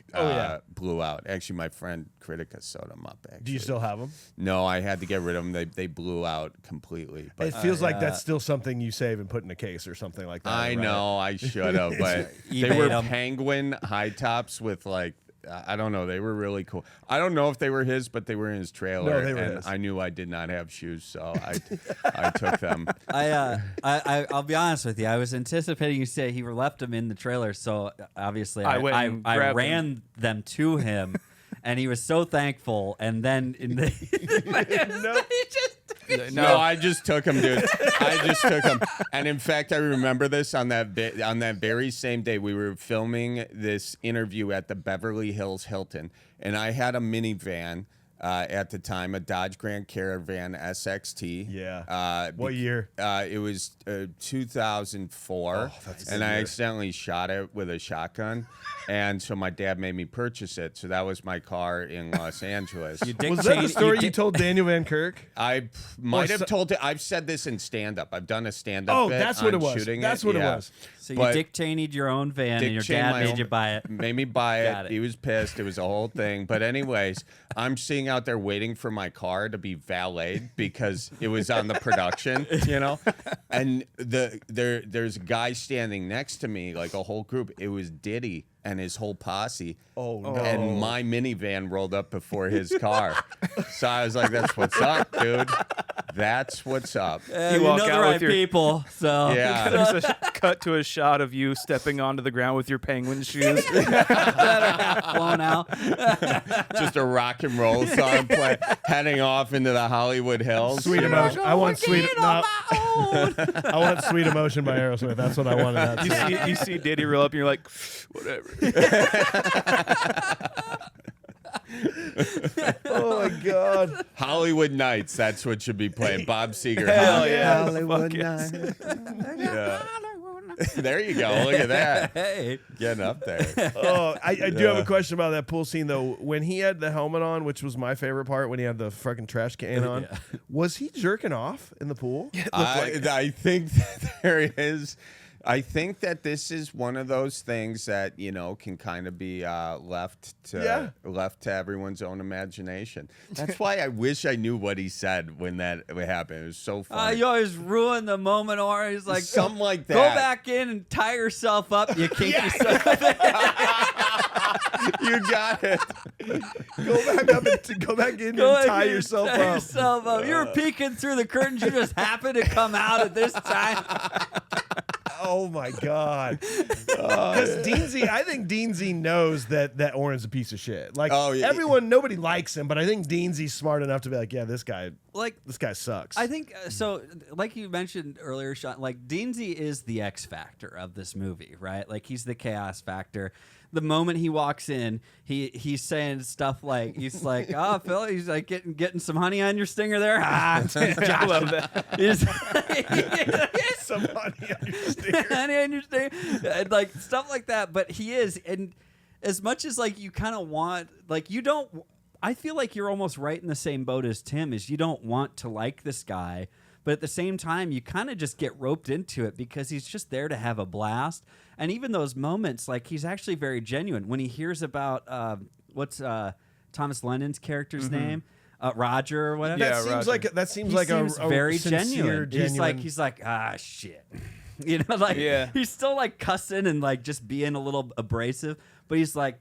Speaker 2: blew out. Actually, my friend Critica sewed them up. Actually,
Speaker 1: Do you still have them?
Speaker 2: No, I had to get rid of them. They blew out completely. But
Speaker 1: It feels like that's still something you save and put in a case or something like that.
Speaker 2: I
Speaker 1: right?
Speaker 2: know I should have, but they
Speaker 4: eBay'd
Speaker 2: were
Speaker 4: 'em.
Speaker 2: penguin high tops with I don't know. They were really cool. I don't know if they were his, but they were in his trailer.
Speaker 1: No, they were
Speaker 2: and
Speaker 1: his.
Speaker 2: I knew I did not have shoes, so I took them.
Speaker 4: I'll be honest with you. I was anticipating you say he left him in the trailer, so obviously
Speaker 3: I went and
Speaker 4: I
Speaker 3: grabbed
Speaker 4: ran them to him, and he was so thankful. And then in the
Speaker 2: No, I just took him, dude. I just took him. And in fact, I remember this on that very same day. We were filming this interview at the Beverly Hills Hilton, and I had a minivan at the time, a Dodge Grand Caravan SXT.
Speaker 1: Yeah. What year?
Speaker 2: It was 2004,
Speaker 1: Oh, that's a
Speaker 2: and
Speaker 1: good
Speaker 2: I
Speaker 1: year.
Speaker 2: accidentally shot it with a shotgun, and so my dad made me purchase it. So that was my car in Los Angeles.
Speaker 1: Was that the story you told Daniel Van Kirk?
Speaker 2: I might
Speaker 1: Or
Speaker 2: have told it. I've said this in stand-up. I've done a stand-up.
Speaker 1: Oh,
Speaker 2: bit
Speaker 1: that's what
Speaker 2: on
Speaker 1: it was.
Speaker 2: shooting
Speaker 1: That's
Speaker 2: it.
Speaker 1: what it
Speaker 2: Yeah.
Speaker 1: was.
Speaker 4: So you
Speaker 2: But
Speaker 4: Dick Cheney'd your own van, and your
Speaker 2: Dick Cheney
Speaker 4: dad
Speaker 2: my
Speaker 4: made
Speaker 2: own-
Speaker 4: you buy it.
Speaker 2: Made me buy
Speaker 4: Got
Speaker 2: it.
Speaker 4: it.
Speaker 2: He was pissed. It was a whole thing. But anyways, I'm sitting out there waiting for my car to be valeted because it was on the production, And there's a guy standing next to me, like a whole group. It was Diddy and his whole posse.
Speaker 1: Oh, no.
Speaker 2: And my minivan rolled up before his car. So I was like, "That's what's up, dude. That's what's up."
Speaker 4: You
Speaker 3: walk
Speaker 4: know the
Speaker 3: out
Speaker 4: right
Speaker 3: with your-
Speaker 4: people, so
Speaker 2: Yeah.
Speaker 3: There's a cut to a shot of you stepping onto the ground with your penguin shoes.
Speaker 4: blown out.
Speaker 2: Just a rock and roll song playing, heading off into the Hollywood Hills.
Speaker 1: Sweet emotion. I want sweet. No, I want Sweet Emotion by Aerosmith. That's what I wanted.
Speaker 3: You see Diddy roll up and you're like, whatever.
Speaker 1: Oh my God.
Speaker 2: Hollywood Nights. That's what should be playing. Bob Seger.
Speaker 3: Hell yeah.
Speaker 2: Hollywood
Speaker 3: Fuck yes.
Speaker 2: Nights. Yeah. There you go. Look at that.
Speaker 4: Hey,
Speaker 2: Getting up there.
Speaker 1: Oh, I do have a question about that pool scene though. When he had the helmet on, which was my favorite part, when he had the fucking trash can on, was he jerking off in the pool?
Speaker 2: I think that there is. I think that this is one of those things that can kind of be left to everyone's own imagination. That's why I wish I knew what he said when that happened. It was so funny.
Speaker 4: you always ruin the moment, or he's like,
Speaker 2: Something like that.
Speaker 4: Go back in and tie yourself up. You kink yourself.
Speaker 2: You got it.
Speaker 1: Go back in
Speaker 4: Go
Speaker 1: and
Speaker 4: back
Speaker 1: tie
Speaker 4: in and
Speaker 1: yourself
Speaker 4: tie
Speaker 1: up.
Speaker 4: yourself up. You were peeking through the curtains. You just happened to come out at this time.
Speaker 1: Oh my God! Because Deansy, I think Deansy knows that Oren's a piece of shit. Like nobody likes him, but I think Deansy's smart enough to be like, yeah, this guy sucks.
Speaker 4: I think so. Like you mentioned earlier, Sean, like Deansy is the X factor of this movie, right? Like he's the chaos factor. The moment he walks in, he's saying stuff like, oh, Phil, he's like getting some honey on your stinger there.
Speaker 3: I love that.
Speaker 1: Some honey on your stinger.
Speaker 4: Honey on your stinger. And, like stuff like that. But he is, and as much as like you kind of want, like you don't. I feel like you're almost right in the same boat as Tim. Is you don't want to like this guy, but at the same time, you kind of just get roped into it because he's just there to have a blast. And even those moments, like he's actually very genuine. When he hears about what's Thomas London's character's name, Roger or whatever.
Speaker 1: That seems like a
Speaker 4: very
Speaker 1: sincere,
Speaker 4: genuine. He's like shit, you know, like he's still like cussing and like just being a little abrasive, but he's like.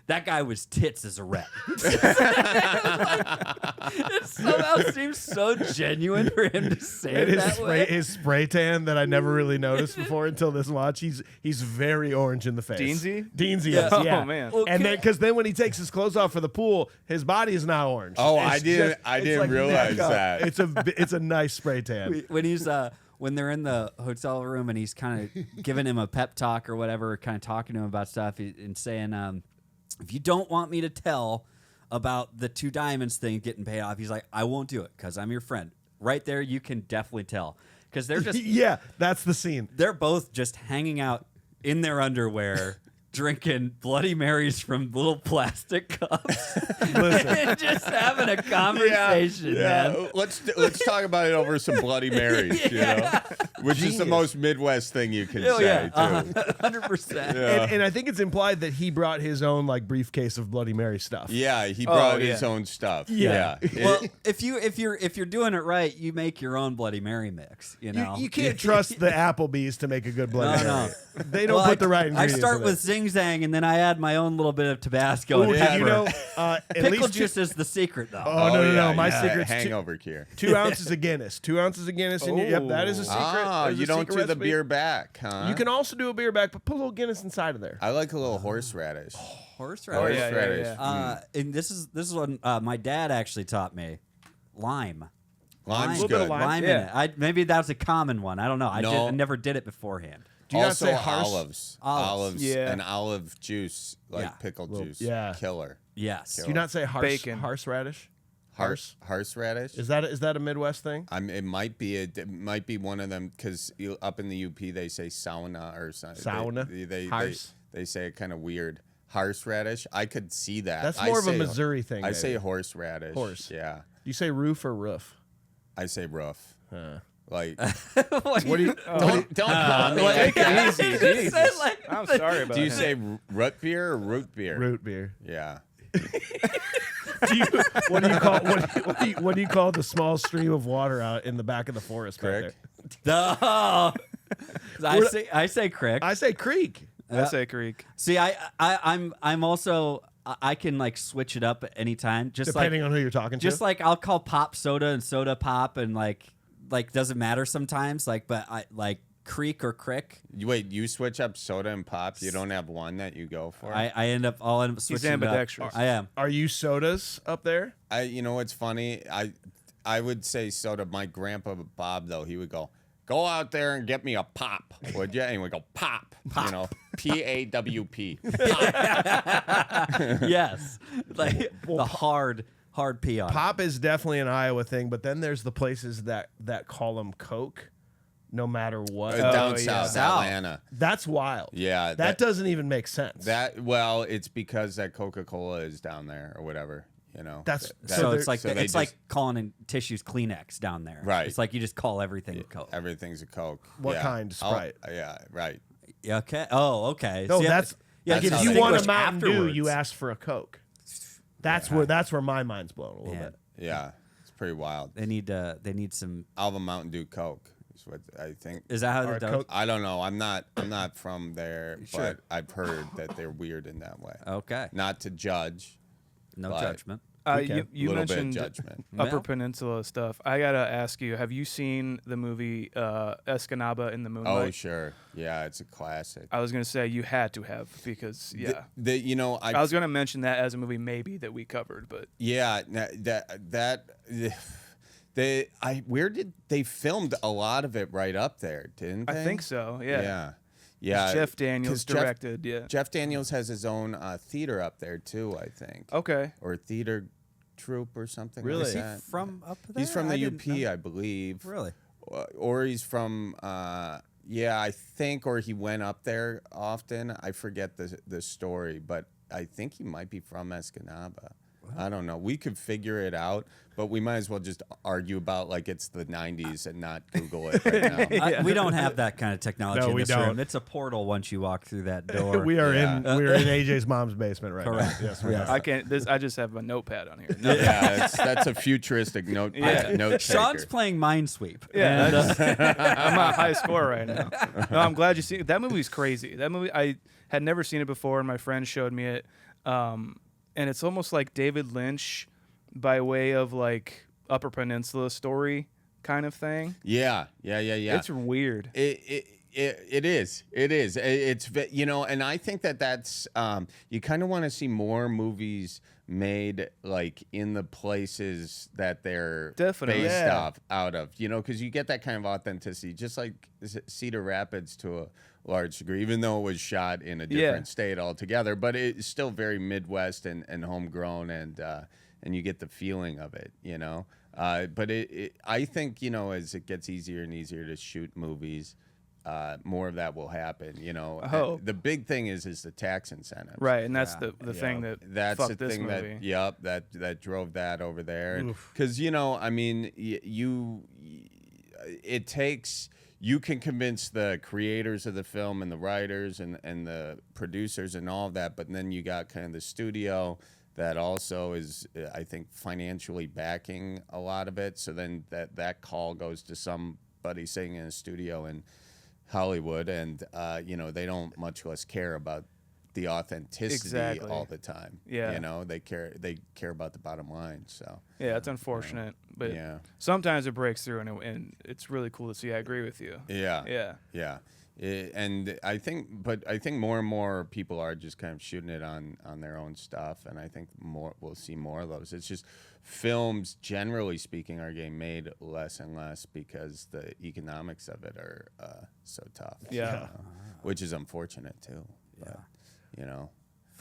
Speaker 4: That guy was tits as a rep. It somehow seems so genuine for him to say it that way.
Speaker 1: His spray tan that I never really noticed before until this watch. He's very orange in the face.
Speaker 3: Deansy?
Speaker 1: Deansy is, yeah.
Speaker 3: Oh man.
Speaker 4: Okay.
Speaker 1: And then because then when he takes his clothes off for the pool, his body is not orange.
Speaker 2: Oh,
Speaker 1: I
Speaker 2: didn't realize that.
Speaker 1: It's a nice spray tan.
Speaker 4: When he's when they're in the hotel room and he's kind of giving him a pep talk or whatever, kind of talking to him about stuff and saying, if you don't want me to tell about the two diamonds thing getting paid off, he's like, I won't do it because I'm your friend. Right there, you can definitely tell because they're just
Speaker 1: yeah, that's the scene.
Speaker 4: They're both just hanging out in their underwear. Drinking Bloody Marys from little plastic cups and just having a conversation, man.
Speaker 2: Let's talk about it over some Bloody Marys, you know, which is the most Midwest thing you can say, too.
Speaker 4: 100%.
Speaker 1: And I think it's implied that he brought his own like briefcase of Bloody Mary stuff.
Speaker 2: Yeah, he brought his own stuff. Yeah.
Speaker 4: Well, if you're doing it right, you make your own Bloody Mary mix. You know,
Speaker 1: you can't trust the Applebee's to make a good Bloody Mary.
Speaker 4: No.
Speaker 1: They don't put the right ingredients.
Speaker 4: I start
Speaker 1: in
Speaker 4: with
Speaker 1: it.
Speaker 4: Zing Zang, and then I add my own little bit of Tabasco and pepper.
Speaker 1: You know, at
Speaker 4: Pickle
Speaker 1: least
Speaker 4: juice is the secret, though.
Speaker 1: No. My secret's
Speaker 2: hangover cure.
Speaker 1: 2 ounces of Guinness. 2 ounces of Guinness. And yep, that is a secret.
Speaker 2: Oh, you don't do the beer back, huh?
Speaker 1: You can also do a beer back, but put a little Guinness inside of there.
Speaker 2: I like a little horseradish.
Speaker 4: Horseradish.
Speaker 3: Yeah.
Speaker 4: And this is what my dad actually taught me. Lime.
Speaker 2: Lime's good.
Speaker 4: Lime in it. Maybe that's a common one. I don't know. I never did it beforehand.
Speaker 1: Do you
Speaker 2: also,
Speaker 1: not say
Speaker 2: olives. And olive juice, like pickle juice.
Speaker 1: Yeah.
Speaker 2: Killer.
Speaker 4: Yes.
Speaker 1: Do you not say
Speaker 3: Bacon.
Speaker 1: horseradish?
Speaker 2: Horseradish?
Speaker 1: Is that a Midwest thing?
Speaker 2: It might be. It might be one of them because up in the UP they say sauna or something.
Speaker 1: Sauna.
Speaker 2: They say it kind of weird. Horseradish. I could see that.
Speaker 1: That's more of a Missouri thing.
Speaker 2: I say horseradish. Yeah.
Speaker 1: You say roof or roof?
Speaker 2: I say roof. Like,
Speaker 1: what do you?
Speaker 2: Don't call me.
Speaker 3: Take it easy. Jesus. I'm sorry about that.
Speaker 2: Do you say root beer or root beer?
Speaker 1: Root beer.
Speaker 2: Yeah.
Speaker 1: What do you call the small stream of water out in the back of the forest?
Speaker 2: Creek.
Speaker 4: I say crick.
Speaker 1: I say creek.
Speaker 3: I say creek.
Speaker 4: See, I'm also I can like switch it up at any time, just
Speaker 1: depending on who you're talking to.
Speaker 4: Just like I'll call pop soda and soda pop, and like doesn't matter sometimes. Like, but I like creek or crick.
Speaker 2: Wait, you switch up soda and pop? You don't have one that you go for?
Speaker 4: I'll end up switching.
Speaker 3: He's ambidextrous.
Speaker 4: I am.
Speaker 1: Are you sodas up there?
Speaker 2: You know what's funny? I would say soda. My grandpa Bob though, he would go out there and get me a pop, would you? And he would go pop. You know, PAWP.
Speaker 4: Yes, like the hard P on
Speaker 1: Pop is definitely an Iowa thing, but then there's the places that call them Coke, no matter what.
Speaker 2: Down south, Atlanta.
Speaker 1: That's wild.
Speaker 2: Yeah,
Speaker 1: that doesn't even make sense.
Speaker 2: Well, it's because that Coca-Cola is down there or whatever. You know,
Speaker 4: so it's like it's like calling in tissues Kleenex down there.
Speaker 2: Right.
Speaker 4: It's like you just call everything Coke.
Speaker 2: Everything's a Coke.
Speaker 1: What kind? Sprite.
Speaker 2: Yeah. Right.
Speaker 4: Okay. Oh, okay.
Speaker 1: No,
Speaker 4: See,
Speaker 1: that's
Speaker 2: that's
Speaker 1: if
Speaker 2: how
Speaker 1: you
Speaker 2: they
Speaker 1: want a
Speaker 4: distinguish
Speaker 1: Mountain Dew,
Speaker 4: afterwards.
Speaker 1: you ask for a Coke. That's where my mind's blown a little bit.
Speaker 2: Yeah, it's pretty wild.
Speaker 4: They need some.
Speaker 2: I'll have a Mountain Dew Coke. Is what I think.
Speaker 4: Is that how they're done?
Speaker 2: I don't know. I'm not from there, but I've heard that they're weird in that way.
Speaker 4: Okay.
Speaker 2: Not to judge.
Speaker 4: No judgment.
Speaker 3: You
Speaker 2: Little bit of
Speaker 3: mentioned
Speaker 2: judgment.
Speaker 3: Upper
Speaker 4: Well.
Speaker 3: Peninsula stuff. I gotta ask you: have you seen the movie Escanaba in the Moonlight?
Speaker 2: Oh, sure. Yeah, it's a classic.
Speaker 3: I was gonna say you had to have because
Speaker 2: You know,
Speaker 3: I was gonna mention that as a movie maybe that we covered, but
Speaker 2: yeah, where did they filmed a lot of it right up there, didn't they?
Speaker 3: I think so. Yeah.
Speaker 2: Yeah. Yeah.
Speaker 3: Jeff Daniels
Speaker 2: 'cause Jeff-
Speaker 3: directed. Yeah.
Speaker 2: Jeff Daniels has his own theater up there too, I think.
Speaker 3: Okay.
Speaker 2: Or theater troupe or something
Speaker 1: Really?
Speaker 2: like
Speaker 1: Is he
Speaker 2: that.
Speaker 4: From up there?
Speaker 2: He's from
Speaker 4: I
Speaker 2: the
Speaker 4: didn't
Speaker 2: UP,
Speaker 4: know.
Speaker 2: I believe.
Speaker 4: Really?
Speaker 2: Or he's from yeah, I think, or he went up there often. I forget the story, but I think he might be from Escanaba. I don't know. We could figure it out, but we might as well just argue about like it's the 90s and not Google it right now.
Speaker 4: We don't have that kind of technology
Speaker 1: No,
Speaker 4: in
Speaker 1: we
Speaker 4: this
Speaker 1: don't.
Speaker 4: room. It's a portal once you walk through that door.
Speaker 1: we're
Speaker 2: Yeah.
Speaker 1: in AJ's mom's basement right
Speaker 4: Correct.
Speaker 1: now. Yes, we are.
Speaker 3: I can't. I just have a notepad on here.
Speaker 2: Yeah, that's a futuristic note taker.
Speaker 4: Sean's playing Minesweep.
Speaker 3: Yeah,
Speaker 4: And,
Speaker 3: I'm a high score right now. No, I'm glad you see it. That movie's crazy. That movie, I had never seen it before, and my friend showed me it. And it's almost like David Lynch by way of like Upper Peninsula story kind of thing.
Speaker 2: Yeah.
Speaker 3: It's weird.
Speaker 2: It is. It's you know, and I think that's you kind of want to see more movies made like in the places that they're
Speaker 3: Definitely.
Speaker 2: based
Speaker 1: Yeah.
Speaker 2: out of, you know, because you get that kind of authenticity, just like Cedar Rapids to a large degree, even though it was shot in a different state altogether, but it's still very Midwest and homegrown, and you get the feeling of it, you know. But I think, you know, as it gets easier and easier to shoot movies, more of that will happen, you know.
Speaker 3: I hope.
Speaker 2: The big thing is the tax incentives.
Speaker 3: Right, and that's
Speaker 4: Yeah.
Speaker 3: the thing that
Speaker 2: That's
Speaker 3: fucked
Speaker 2: the
Speaker 3: this
Speaker 2: thing
Speaker 3: movie.
Speaker 2: that drove that over there. Because, you know, I mean, it takes, you can convince the creators of the film and the writers and the producers and all of that, but then you got kind of the studio that also is, I think, financially backing a lot of it. So then that call goes to somebody sitting in a studio in Hollywood, and you know, they don't much less care about the authenticity
Speaker 3: Exactly.
Speaker 2: all the time.
Speaker 3: Yeah.
Speaker 2: You know, they care about the bottom line. So
Speaker 3: Yeah, it's unfortunate, but
Speaker 2: yeah.
Speaker 3: sometimes it breaks through, and it's really cool to see. I agree with you.
Speaker 2: Yeah.
Speaker 3: Yeah.
Speaker 2: And I think more and more people are just kind of shooting it on their own stuff, and I think we'll see more of those. It's just films, generally speaking, are getting made less and less because the economics of it are so tough.
Speaker 3: Yeah.
Speaker 2: you know, which is unfortunate too. But, you know.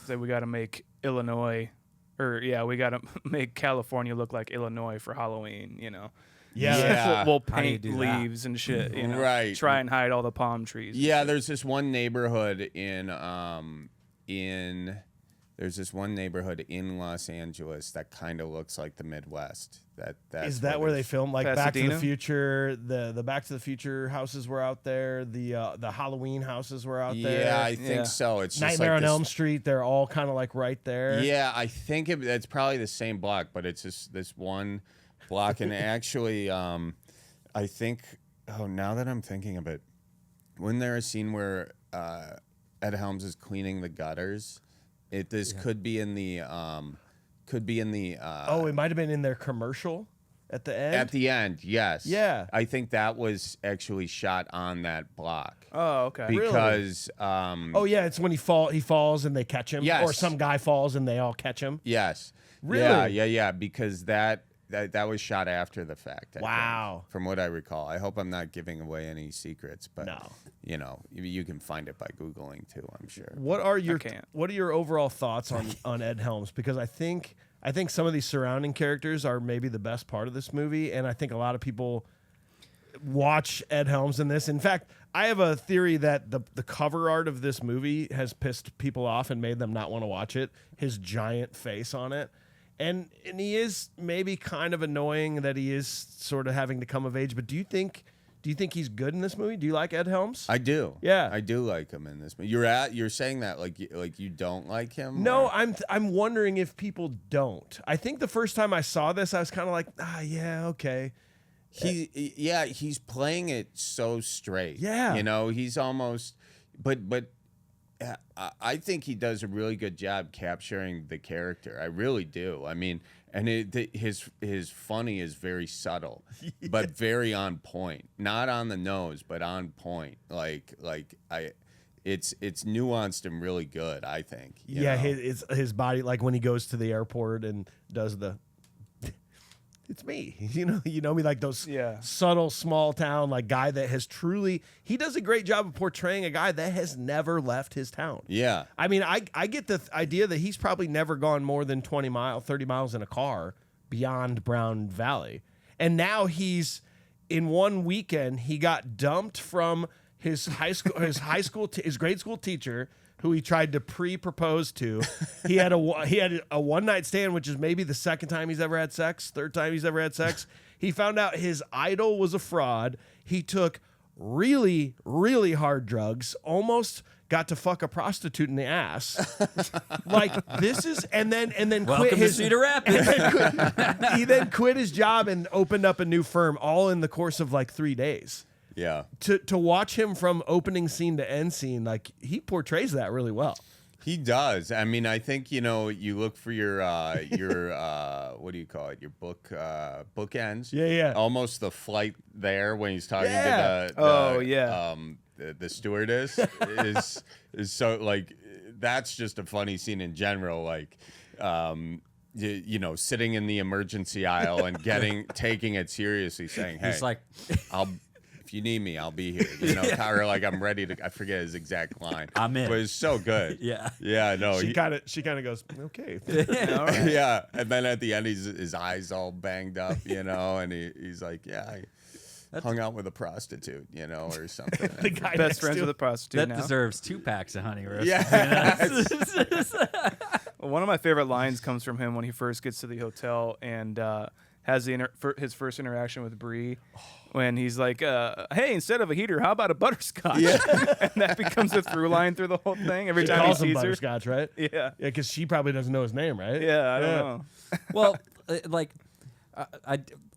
Speaker 3: So we got to make Illinois, we got to make California look like Illinois for Halloween. You know.
Speaker 1: Yeah.
Speaker 2: Yeah.
Speaker 3: We'll
Speaker 4: How do you
Speaker 3: paint
Speaker 4: do that?
Speaker 3: leaves and shit. You know,
Speaker 2: Right.
Speaker 3: Try and hide all the palm trees. and
Speaker 2: Yeah,
Speaker 3: shit.
Speaker 2: there's this one neighborhood in Los Angeles that kind of looks like the Midwest. That's
Speaker 1: Is that where they filmed like Back to the
Speaker 3: Pasadena?
Speaker 1: Future? The Back to the Future houses were out there. The Halloween houses were out there.
Speaker 2: Yeah, I think
Speaker 3: Yeah.
Speaker 2: so. It's just
Speaker 1: Nightmare
Speaker 2: like
Speaker 1: on
Speaker 2: this,
Speaker 1: Elm Street. They're all kind of like right there.
Speaker 2: Yeah, I think it's probably the same block, but it's just this one block. And actually, I think, now that I'm thinking of it, wasn't there a scene where Ed Helms is cleaning the gutters? Could be in the
Speaker 1: Oh, it might have been in their commercial at the end.
Speaker 2: at the end, yes.
Speaker 1: Yeah.
Speaker 2: I think that was actually shot on that block.
Speaker 3: Oh, okay.
Speaker 2: Because
Speaker 1: oh yeah, it's when he falls and they catch him.
Speaker 2: Yes.
Speaker 1: Or some guy falls and they all catch him.
Speaker 2: yes.
Speaker 1: Really?
Speaker 2: Yeah, because that was shot after the fact. I think,
Speaker 1: Wow.
Speaker 2: from what I recall. I hope I'm not giving away any secrets, but
Speaker 1: No.
Speaker 2: you know, you can find it by Googling too, I'm sure.
Speaker 1: What are your
Speaker 3: can't.
Speaker 1: overall thoughts on Ed Helms? Because I think some of these surrounding characters are maybe the best part of this movie, and I think a lot of people watch Ed Helms in this. In fact, I have a theory that the cover art of this movie has pissed people off and made them not want to watch it. His giant face on it. And he is maybe kind of annoying that he is sort of having to come of age, but do you think he's good in this movie? Do you like Ed Helms?
Speaker 2: I do.
Speaker 1: Yeah.
Speaker 2: I do like him in this. You're saying that like you don't like him?
Speaker 1: No,
Speaker 2: or-
Speaker 1: I'm wondering if people don't. I think the first time I saw this, I was kind of like, yeah, okay.
Speaker 2: He's playing it so straight.
Speaker 1: Yeah.
Speaker 2: You know, he's almost but I think he does a really good job capturing the character. I really do. I mean, and his funny is very subtle, but very on point. Not on the nose, but on point. It's nuanced and really good, I think. You know?
Speaker 1: his body, like when he goes to the airport and does the it's me. You know me, like those subtle small town like guy that has truly, he does a great job of portraying a guy that has never left his town.
Speaker 2: Yeah.
Speaker 1: I mean, I get the idea that he's probably never gone more than 30 miles in a car beyond Brown Valley. And now he's in one weekend, he got dumped from his his grade school teacher, who he tried to propose to. He had a one night stand, which is maybe the second time he's ever had sex, third time he's ever had sex. He found out his idol was a fraud. He took really, really hard drugs, almost got to fuck a prostitute in the ass. Like this is, and then
Speaker 4: Welcome
Speaker 1: quit his
Speaker 4: to Cedar Rapids.
Speaker 1: he then quit his job and opened up a new firm, all in the course of like 3 days.
Speaker 2: Yeah.
Speaker 1: To watch him from opening scene to end scene, like he portrays that really well.
Speaker 2: He does. I mean, I think, you look for your what do you call it? Your bookends.
Speaker 1: Yeah.
Speaker 2: Almost the flight there when he's talking
Speaker 1: Yeah.
Speaker 2: to the stewardess is so like, that's just a funny scene in general. Like, sitting in the emergency aisle and taking it seriously, saying, "Hey,
Speaker 4: He's like,
Speaker 2: if you need me, I'll be here." Or like, I'm ready to. I forget his exact line.
Speaker 4: I'm in.
Speaker 2: But it's so good.
Speaker 4: Yeah.
Speaker 2: Yeah. No.
Speaker 1: She kind of goes, okay.
Speaker 3: All right.
Speaker 2: Yeah, and then at the end, his eyes all banged up, and he's like, "Yeah, I hung out with a prostitute, or something."
Speaker 1: The guy next
Speaker 3: Best friends
Speaker 1: to
Speaker 3: with a
Speaker 1: him.
Speaker 3: prostitute
Speaker 4: that
Speaker 3: now.
Speaker 4: deserves 2 packs of honey roast.
Speaker 2: Yeah.
Speaker 3: One of my favorite lines comes from him when he first gets to the hotel and has his first interaction with Bree, when he's like, "Hey, instead of a heater, how about a butterscotch?"
Speaker 2: Yeah.
Speaker 3: And that becomes a through line through the whole thing every
Speaker 1: He
Speaker 3: time he
Speaker 1: calls him
Speaker 3: sees her.
Speaker 1: butterscotch, right?
Speaker 3: Yeah,
Speaker 1: because she probably doesn't know his name, right?
Speaker 3: yeah, I don't know.
Speaker 4: Well,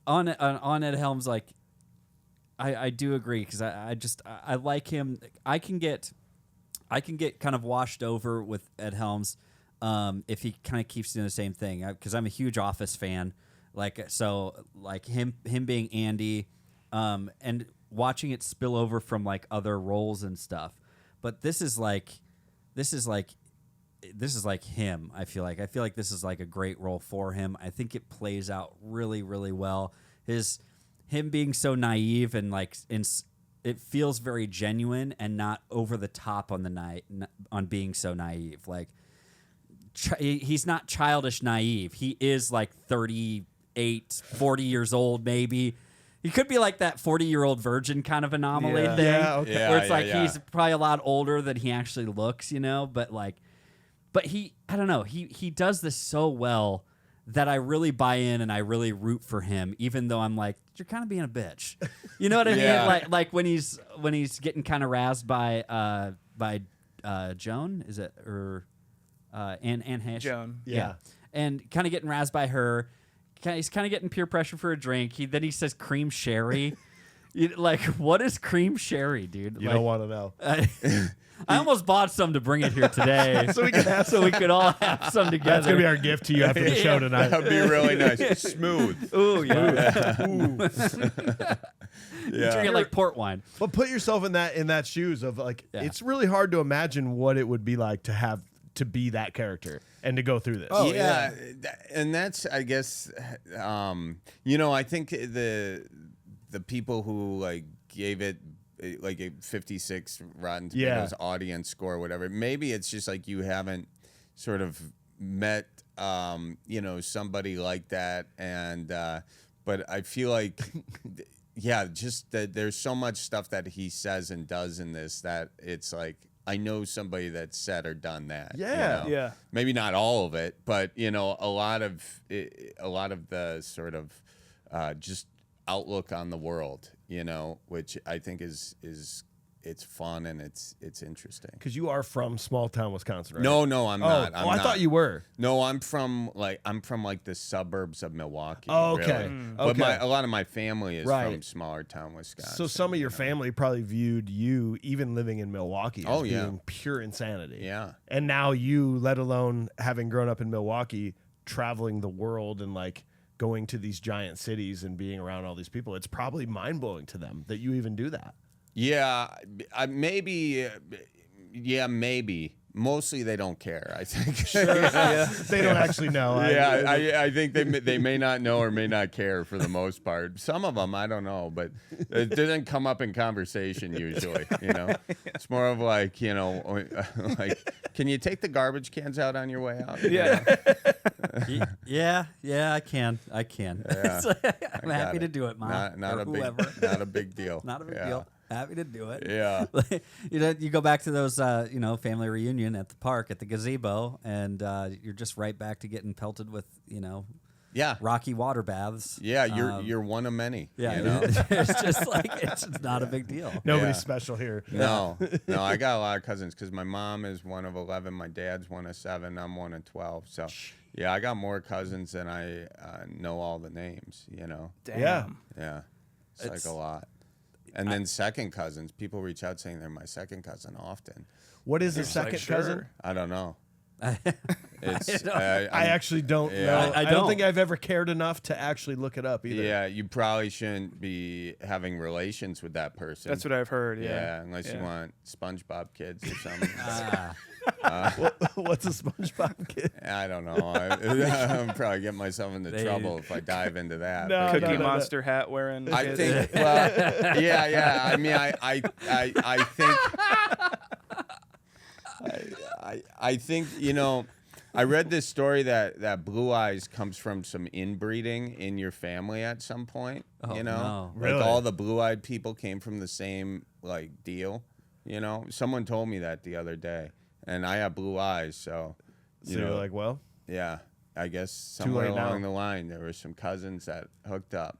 Speaker 4: on Ed Helms, like, I do agree, because I like him. I can get kind of washed over with Ed Helms if he kind of keeps doing the same thing, because I'm a huge Office fan. Like, so like him being Andy, and watching it spill over from like other roles and stuff. But this is like him. I feel like this is like a great role for him. I think it plays out really, really well. Him being so naive and like it feels very genuine and not over the top on being so naive. Like, he's not childish naive. He is like 38, 40 years old, maybe. He could be like that 40-year-old virgin kind of anomaly thing.
Speaker 1: Yeah, okay.
Speaker 2: Yeah,
Speaker 4: where it's like
Speaker 2: yeah.
Speaker 4: he's probably a lot older than he actually looks, but he, I don't know, he does this so well that I really buy in and I really root for him, even though I'm like, you're kind of being a bitch. You know what I
Speaker 2: Yeah.
Speaker 4: mean? Like when he's getting kind of razzed by Joan, is it, or Anne Hesh?
Speaker 3: Joan.
Speaker 1: Yeah.
Speaker 4: And kind of getting razzed by her. He's kind of getting peer pressure for a drink. Then he says cream sherry. Like, what is cream sherry, dude?
Speaker 1: You
Speaker 4: Like,
Speaker 1: don't want to know.
Speaker 4: I almost bought some to bring it here today,
Speaker 1: So we can have
Speaker 4: so we could all have some together.
Speaker 1: That's gonna be our gift to you after the show tonight.
Speaker 2: That'd be really nice. Smooth.
Speaker 4: Ooh, yeah.
Speaker 2: Yeah.
Speaker 4: Drink it like port wine.
Speaker 1: But put yourself in that shoes of like,
Speaker 4: Yeah.
Speaker 1: it's really hard to imagine what it would be like to be that character and to go through this.
Speaker 2: Oh yeah, and that's, I guess, I think the people who like gave it like a 56 Rotten Tomatoes audience score or whatever, maybe it's just like you haven't sort of met somebody like that, and but I feel like just that there's so much stuff that he says and does in this that it's like, I know somebody that's said or done that.
Speaker 1: Yeah.
Speaker 3: Yeah.
Speaker 2: Maybe not all of it, but a lot of the sort of just outlook on the world, which I think is it's fun and it's interesting.
Speaker 1: Because you are from small town Wisconsin, right?
Speaker 2: No, I'm not.
Speaker 1: I thought you were.
Speaker 2: No, I'm from like the suburbs of Milwaukee.
Speaker 1: Oh, okay.
Speaker 2: Really.
Speaker 1: Okay.
Speaker 2: But a lot of my family is
Speaker 1: Right.
Speaker 2: from smaller town Wisconsin.
Speaker 1: So some of your family probably viewed you, even living in Milwaukee, as
Speaker 2: yeah.
Speaker 1: being pure insanity.
Speaker 2: Yeah.
Speaker 1: And now you, let alone having grown up in Milwaukee, traveling the world and like going to these giant cities and being around all these people, it's probably mind-blowing to them that you even do that.
Speaker 2: Yeah, maybe. Yeah, maybe. Mostly they don't care, I think.
Speaker 1: They don't actually know.
Speaker 2: I think they may not know or may not care for the most part. Some of them, I don't know, but it didn't come up in conversation usually, you know. It's more of like, you know, like, can you take the garbage cans out on your way out?
Speaker 3: Yeah.
Speaker 4: Yeah, I can.
Speaker 2: Yeah,
Speaker 4: I'm happy to do it, Mom.
Speaker 2: Not
Speaker 4: or
Speaker 2: a
Speaker 4: whoever.
Speaker 2: not a big deal.
Speaker 4: Not a big
Speaker 2: Yeah.
Speaker 4: deal. Happy to do it.
Speaker 2: Yeah.
Speaker 4: You go back to those, family reunion at the park at the gazebo, and you're just right back to getting pelted with,
Speaker 2: Yeah.
Speaker 4: rocky water baths.
Speaker 2: Yeah, you're one of many.
Speaker 4: Yeah,
Speaker 2: You know?
Speaker 4: it's just like it's not a big deal.
Speaker 1: Nobody's
Speaker 2: Yeah.
Speaker 1: special here.
Speaker 2: No, I got a lot of cousins because my mom is one of 11, my dad's one of 7, I'm one of 12. So, yeah, I got more cousins than I know all the names. You know,
Speaker 3: Damn.
Speaker 1: Yeah.
Speaker 2: yeah, it's like a lot. And then second cousins, people reach out saying they're my second cousin often.
Speaker 1: What is a
Speaker 3: It's like,
Speaker 1: second
Speaker 3: sure.
Speaker 1: cousin?
Speaker 2: I don't know.
Speaker 4: I
Speaker 2: It's
Speaker 4: don't-
Speaker 1: I actually don't
Speaker 2: Yeah.
Speaker 1: know.
Speaker 4: I
Speaker 1: I don't
Speaker 4: don't.
Speaker 1: think I've ever cared enough to actually look it up either.
Speaker 2: yeah, you probably shouldn't be having relations with that person.
Speaker 3: That's what I've heard. Yeah.
Speaker 2: Yeah, unless you
Speaker 3: Yeah.
Speaker 2: want SpongeBob kids or something.
Speaker 1: What's a SpongeBob kid?
Speaker 2: I don't know. I'm probably getting myself into trouble if I dive into that.
Speaker 1: No,
Speaker 2: but,
Speaker 3: Cookie
Speaker 1: no.
Speaker 3: Monster hat wearing.
Speaker 2: I
Speaker 3: kid.
Speaker 2: think. Well, yeah. I mean, I think. I think I read this story that blue eyes comes from some inbreeding in your family at some point.
Speaker 4: Oh,
Speaker 2: Like
Speaker 4: no.
Speaker 1: Really?
Speaker 2: all the blue-eyed people came from the same deal. Someone told me that the other day, and I have blue eyes, so
Speaker 1: So you're like, well,
Speaker 2: yeah. I guess somewhere
Speaker 1: late now.
Speaker 2: along the line there were some cousins that hooked up.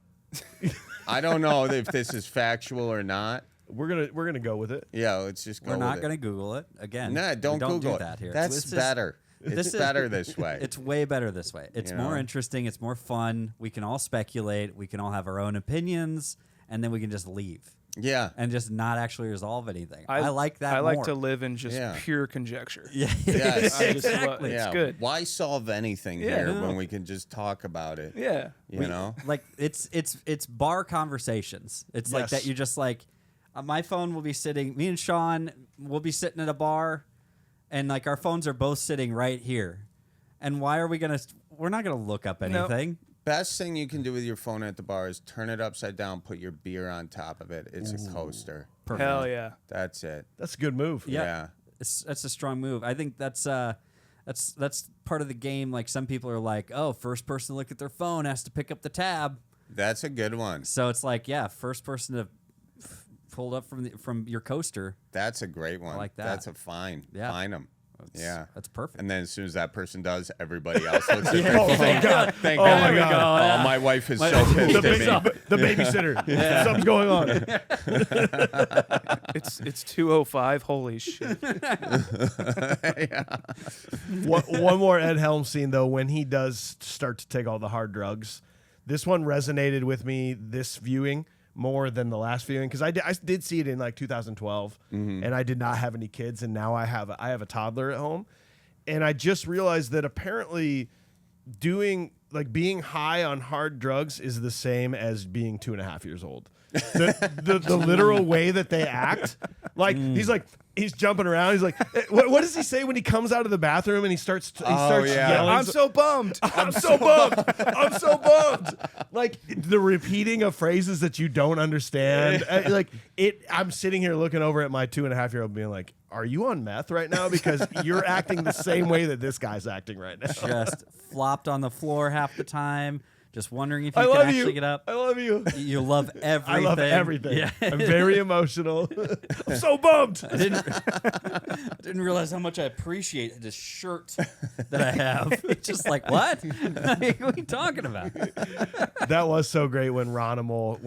Speaker 2: I don't know if this is factual or not.
Speaker 1: we're gonna go with it.
Speaker 2: Yeah, let's just go.
Speaker 4: We're not
Speaker 2: with
Speaker 4: going
Speaker 2: it.
Speaker 4: to Google it again.
Speaker 2: No,
Speaker 4: we
Speaker 2: don't Google
Speaker 4: do
Speaker 2: it.
Speaker 4: that here.
Speaker 2: That's
Speaker 4: This is-
Speaker 2: better. It's better this way.
Speaker 4: It's way better this way. It's
Speaker 2: You
Speaker 4: more
Speaker 2: know?
Speaker 4: interesting. It's more fun. We can all speculate. We can all have our own opinions, and then we can just leave
Speaker 2: yeah.
Speaker 4: and just not actually resolve anything. I like that.
Speaker 3: I like
Speaker 4: more.
Speaker 3: to live in just
Speaker 2: Yeah.
Speaker 3: pure conjecture.
Speaker 4: Yeah,
Speaker 2: Yes.
Speaker 3: I just love-
Speaker 4: exactly.
Speaker 3: It's
Speaker 2: Yeah.
Speaker 3: good.
Speaker 2: Why solve anything
Speaker 3: Yeah,
Speaker 2: here
Speaker 3: no.
Speaker 2: when we can just talk about it?
Speaker 3: Yeah.
Speaker 2: You know?
Speaker 4: Like it's bar conversations. It's like
Speaker 1: Yes.
Speaker 4: that. You just like my phone will be sitting. Me and Sean will be sitting at a bar, and like our phones are both sitting right here. And why are we gonna? We're not gonna look up anything.
Speaker 2: Best thing you can do with your phone at the bar is turn it upside down, put your beer on top of it. It's a coaster.
Speaker 4: Perfect.
Speaker 3: Hell yeah.
Speaker 2: That's it.
Speaker 1: That's a good move.
Speaker 2: Yeah.
Speaker 4: That's a strong move. I think that's part of the game. Like some people are like, oh, first person to look at their phone has to pick up the tab.
Speaker 2: That's a good one.
Speaker 4: So it's like, yeah, first person to pull up from your coaster.
Speaker 2: That's a great one.
Speaker 4: I like that.
Speaker 2: That's a fine.
Speaker 4: Yeah.
Speaker 2: Fine them. Yeah.
Speaker 4: That's perfect.
Speaker 2: And then as soon as that person does, everybody else looks at their
Speaker 1: Oh,
Speaker 2: phone.
Speaker 1: thank God.
Speaker 2: Thank
Speaker 1: Oh,
Speaker 2: God.
Speaker 1: my God.
Speaker 2: Oh, my wife is so
Speaker 1: The,
Speaker 2: pissed
Speaker 1: baby,
Speaker 2: at me.
Speaker 1: the babysitter. Something's going on.
Speaker 3: It's 2:05. Holy shit.
Speaker 1: One more Ed Helms scene, though, when he does start to take all the hard drugs. This one resonated with me this viewing more than the last viewing because I did see it in like 2012, and I did not have any kids, and now I have a toddler at home, and I just realized that apparently being high on hard drugs is the same as being 2.5 years old. The literal way that they act, he's jumping around. He's like, what does he say when he comes out of the bathroom and he starts
Speaker 2: yeah.
Speaker 1: yelling?
Speaker 3: I'm so bummed.
Speaker 1: I'm so bummed. I'm so bummed. Like the repeating of phrases that you don't understand. I'm sitting here looking over at my 2.5-year-old being like, are you on meth right now? Because you're acting the same way that this guy's acting right now.
Speaker 4: Just flopped on the floor half the time. Just wondering if
Speaker 1: I
Speaker 4: you can
Speaker 1: love
Speaker 4: actually
Speaker 1: you.
Speaker 4: get up.
Speaker 1: I love you.
Speaker 4: You love everything.
Speaker 1: I love everything.
Speaker 4: Yeah.
Speaker 1: I'm very emotional. I'm so bummed.
Speaker 4: I didn't realize how much I appreciate this shirt that I have. It's just like, what? What are you talking about?
Speaker 1: That was so great when Ronimal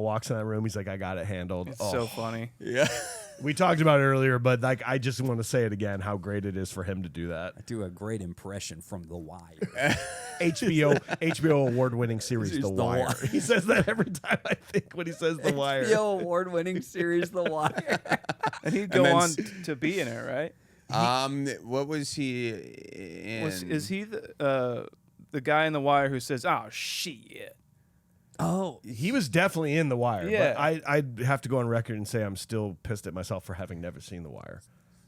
Speaker 1: walks in that room. He's like, I got it handled.
Speaker 3: It's so funny.
Speaker 2: Yeah.
Speaker 1: We talked about it earlier, but like I just want to say it again, how great it is for him to do that.
Speaker 4: I do a great impression from The Wire.
Speaker 1: HBO award-winning series, The Wire. He says that every time I think when he says The Wire.
Speaker 4: HBO award-winning series, The Wire.
Speaker 3: And he'd go on to be in it, right?
Speaker 2: What was he in?
Speaker 3: Is he the guy in The Wire who says, "Oh shit"?
Speaker 4: Oh,
Speaker 1: He was definitely in The Wire.
Speaker 3: Yeah.
Speaker 1: But I'd have to go on record and say I'm still pissed at myself for having never seen The Wire.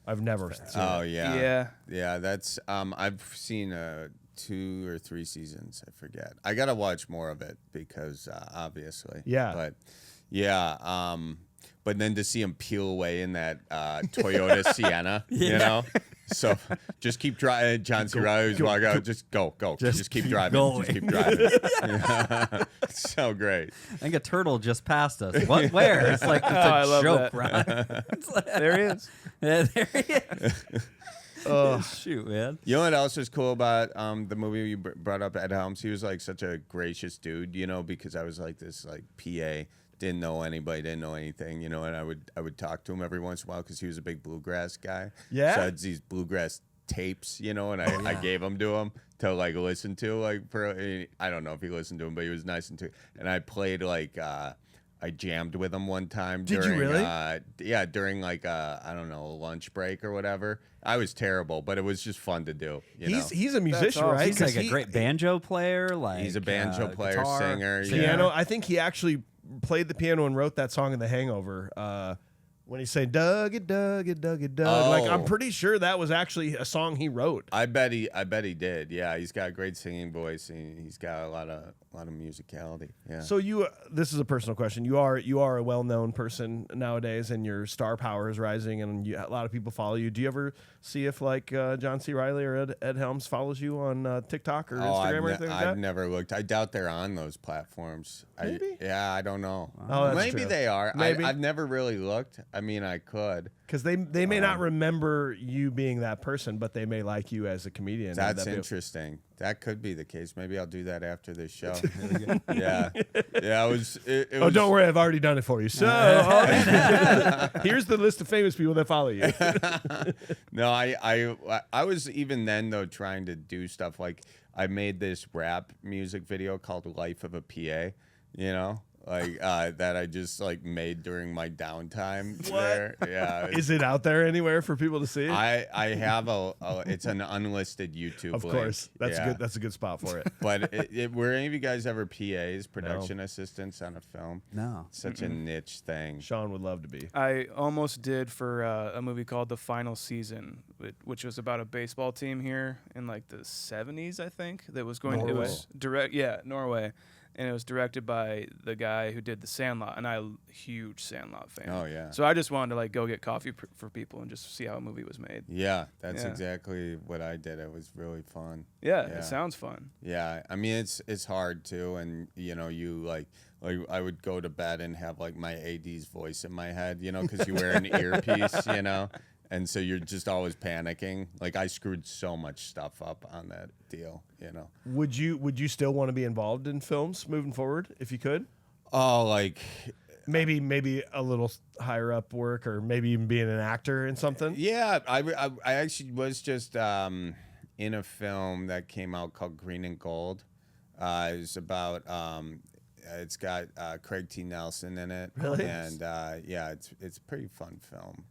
Speaker 1: I've never seen
Speaker 2: Oh
Speaker 1: it.
Speaker 2: yeah. That's I've seen 2 or 3 seasons. I forget. I gotta watch more of it because obviously.
Speaker 1: Yeah.
Speaker 2: But yeah. But then to see him peel away in that Toyota Sienna, you know. So just keep driving. John C. Reilly's walk out. Just go. Just keep driving.
Speaker 4: going.
Speaker 2: Just keep driving. So great.
Speaker 4: I think a turtle just passed us. What? Where? It's like it's
Speaker 3: I
Speaker 4: a
Speaker 3: love
Speaker 4: joke,
Speaker 3: that.
Speaker 4: Ron. It's like,
Speaker 3: There he is.
Speaker 4: yeah, there he is. Shoot, man.
Speaker 2: You know what else was cool about the movie you brought up, Ed Helms? He was like such a gracious dude, you know, because I was like this like PA, didn't know anybody, didn't know anything, you know, and I would talk to him every once in a while because he was a big bluegrass guy.
Speaker 1: Yeah.
Speaker 2: So I had these bluegrass tapes, you know, and I gave them to him to like listen to, like for I don't know if he listened to them, but he was nice and and I played like I jammed with him one time.
Speaker 1: Did
Speaker 2: during,
Speaker 1: you really?
Speaker 2: Yeah, during like I don't know, a lunch break or whatever. I was terrible, but it was just fun to do.
Speaker 1: He's a musician,
Speaker 3: awesome.
Speaker 1: right?
Speaker 4: He's
Speaker 1: 'Cause
Speaker 4: like a great banjo player. Like
Speaker 2: He's a banjo player,
Speaker 4: guitar.
Speaker 2: singer,
Speaker 1: piano. I think he actually played the piano and wrote that song in The Hangover. When he's saying "Doug it, Doug it, Doug it, Doug," like I'm pretty sure that was actually a song he wrote.
Speaker 2: I bet he did. Yeah, he's got a great singing voice, and he's got a lot of musicality. Yeah.
Speaker 1: So this is a personal question. You are a well-known person nowadays, and your star power is rising, and a lot of people follow you. Do you ever see if like John C. Reilly or Ed Helms follows you on TikTok or Instagram or anything like that?
Speaker 2: I've never looked. I doubt they're on those platforms.
Speaker 1: Maybe?
Speaker 2: I don't know.
Speaker 1: Oh, that's
Speaker 2: Maybe
Speaker 1: true.
Speaker 2: they are.
Speaker 1: Maybe.
Speaker 2: I've never really looked. I mean, I could.
Speaker 1: Because they may not remember you being that person, but they may like you as a comedian.
Speaker 2: That's interesting. That could be the case. Maybe I'll do that after this show. Yeah. It was.
Speaker 1: Oh, don't worry, I've already done it for you. So here's the list of famous people that follow you.
Speaker 2: No, I was even then though trying to do stuff like I made this rap music video called "Life of a PA," you know. Like that I just like made during my downtime there. Yeah.
Speaker 1: Is it out there anywhere for people to see?
Speaker 2: I have it's an unlisted YouTube
Speaker 1: of
Speaker 2: link.
Speaker 1: course. That's good. That's a good spot for it.
Speaker 2: But were any of you guys ever PAs, production assistants on a film?
Speaker 4: No.
Speaker 2: Such a niche thing.
Speaker 1: Sean would love to be.
Speaker 3: I almost did for a movie called The Final Season, which was about a baseball team here in like the 70s, I think. That was going.
Speaker 1: Norway.
Speaker 3: It was Norway. And it was directed by the guy who did The Sandlot, and I'm a huge Sandlot fan.
Speaker 2: Oh, yeah.
Speaker 3: So I just wanted to like go get coffee for people and just see how a movie was made.
Speaker 2: Yeah, that's
Speaker 3: Yeah.
Speaker 2: exactly what I did. It was really fun.
Speaker 3: Yeah,
Speaker 2: Yeah.
Speaker 3: it sounds fun.
Speaker 2: Yeah, I mean it's hard too, and you know you like I would go to bed and have like my AD's voice in my head, you know, because you wear an earpiece, you know, and so you're just always panicking. Like I screwed so much stuff up on that deal, you know.
Speaker 1: Would you still want to be involved in films moving forward if you could?
Speaker 2: Oh, like
Speaker 1: Maybe a little higher up work, or maybe even being an actor in something.
Speaker 2: yeah, I actually was just in a film that came out called Green and Gold. It was about it's got Craig T. Nelson in it.
Speaker 1: Really?
Speaker 2: And yeah, it's a pretty fun film.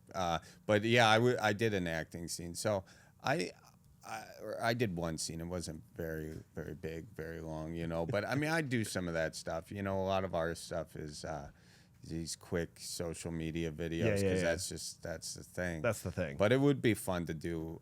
Speaker 2: But yeah, I did an acting scene. So I did one scene. It wasn't very big, very long, you know. But I mean, I do some of that stuff. You know, a lot of our stuff is these quick social media videos because that's the thing.
Speaker 1: That's the thing.
Speaker 2: But it would be fun to do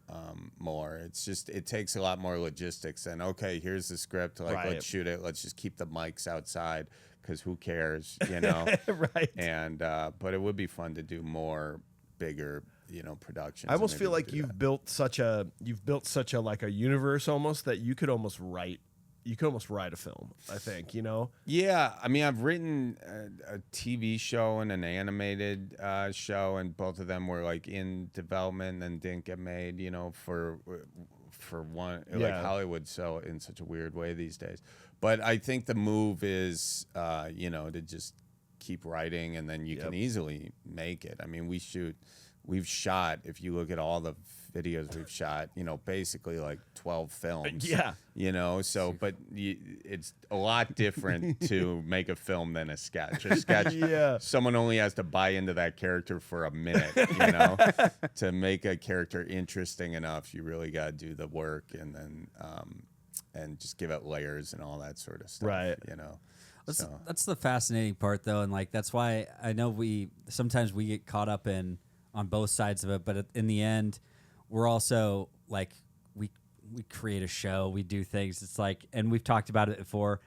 Speaker 2: more. It's just it takes a lot more logistics than okay, here's the script. Like
Speaker 1: Right.
Speaker 2: let's shoot it. Let's just keep the mics outside because who cares, you know?
Speaker 1: Right.
Speaker 2: And but it would be fun to do more bigger, you know, productions.
Speaker 1: I almost
Speaker 2: and
Speaker 1: feel
Speaker 2: maybe
Speaker 1: like
Speaker 2: do
Speaker 1: you've
Speaker 2: that.
Speaker 1: built such a like a universe almost that you could almost write a film, I think, you know?
Speaker 2: Yeah, I mean, I've written a TV show and an animated show, and both of them were like in development and didn't get made. You know, for one, like
Speaker 1: Yeah.
Speaker 2: Hollywood's so in such a weird way these days. But I think the move is, you know, to just keep writing, and then you can easily make it. I mean, we've shot, if you look at all the videos we've shot, basically like 12 films. So, but it's a lot different to make a film than a sketch. A sketch, someone only has to buy into that character for a minute, To make a character interesting enough, you really got to do the work, and then, and just give it layers and all that sort of stuff,
Speaker 1: Right.
Speaker 4: That's the fascinating part, though, and like that's why I know sometimes we get caught up on both sides of it, but in the end, we're also like we create a show, we do things. It's like, and we've talked about it before.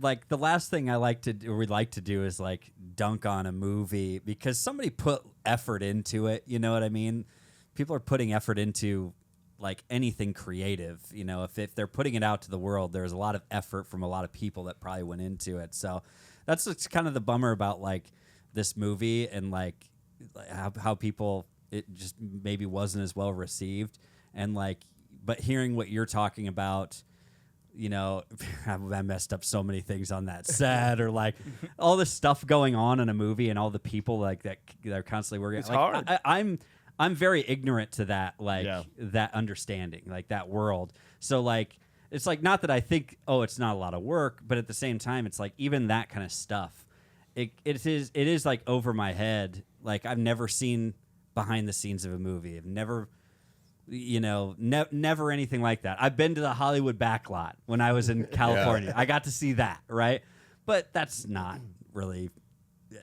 Speaker 4: Like the last thing we'd like to do is like dunk on a movie because somebody put effort into it. You know what I mean? People are putting effort into like anything creative. If they're putting it out to the world, there's a lot of effort from a lot of people that probably went into it. So that's what's kind of the bummer about like this movie and like how people, it just maybe wasn't as well received. And like, but hearing what you're talking about, I messed up so many things on that set, or like all this stuff going on in a movie and all the people like that they're constantly working.
Speaker 3: It's
Speaker 4: like,
Speaker 3: hard.
Speaker 4: I'm very ignorant to that, like that understanding, like that world. So like, it's like, not that I think, it's not a lot of work, but at the same time, it's like even that kind of stuff, it is like over my head. Like I've never seen behind the scenes of a movie. I've never, never anything like that. I've been to the Hollywood backlot when I was in California. I got to see that, right? But that's not really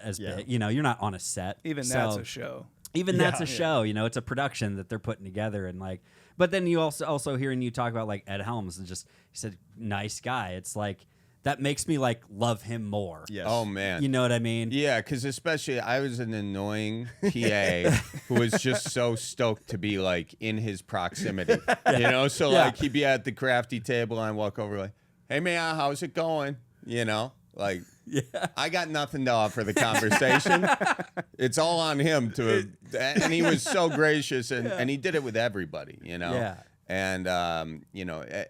Speaker 4: as big. You're not on a set.
Speaker 3: Even that's a show.
Speaker 4: Even that's a show. It's a production that they're putting together, and like. But then you also hearing you talk about like Ed Helms and just he said nice guy. It's like. That makes me like love him more.
Speaker 1: Yes.
Speaker 2: Oh man.
Speaker 4: You know what I mean?
Speaker 2: Yeah, because especially I was an annoying PA who was just so stoked to be like in his proximity. So like he'd be at the crafty table and I'd walk over like, hey man, how's it going? Like I got nothing to offer the conversation. It's all on him and he was so gracious and he did it with everybody,
Speaker 4: Yeah.
Speaker 2: And,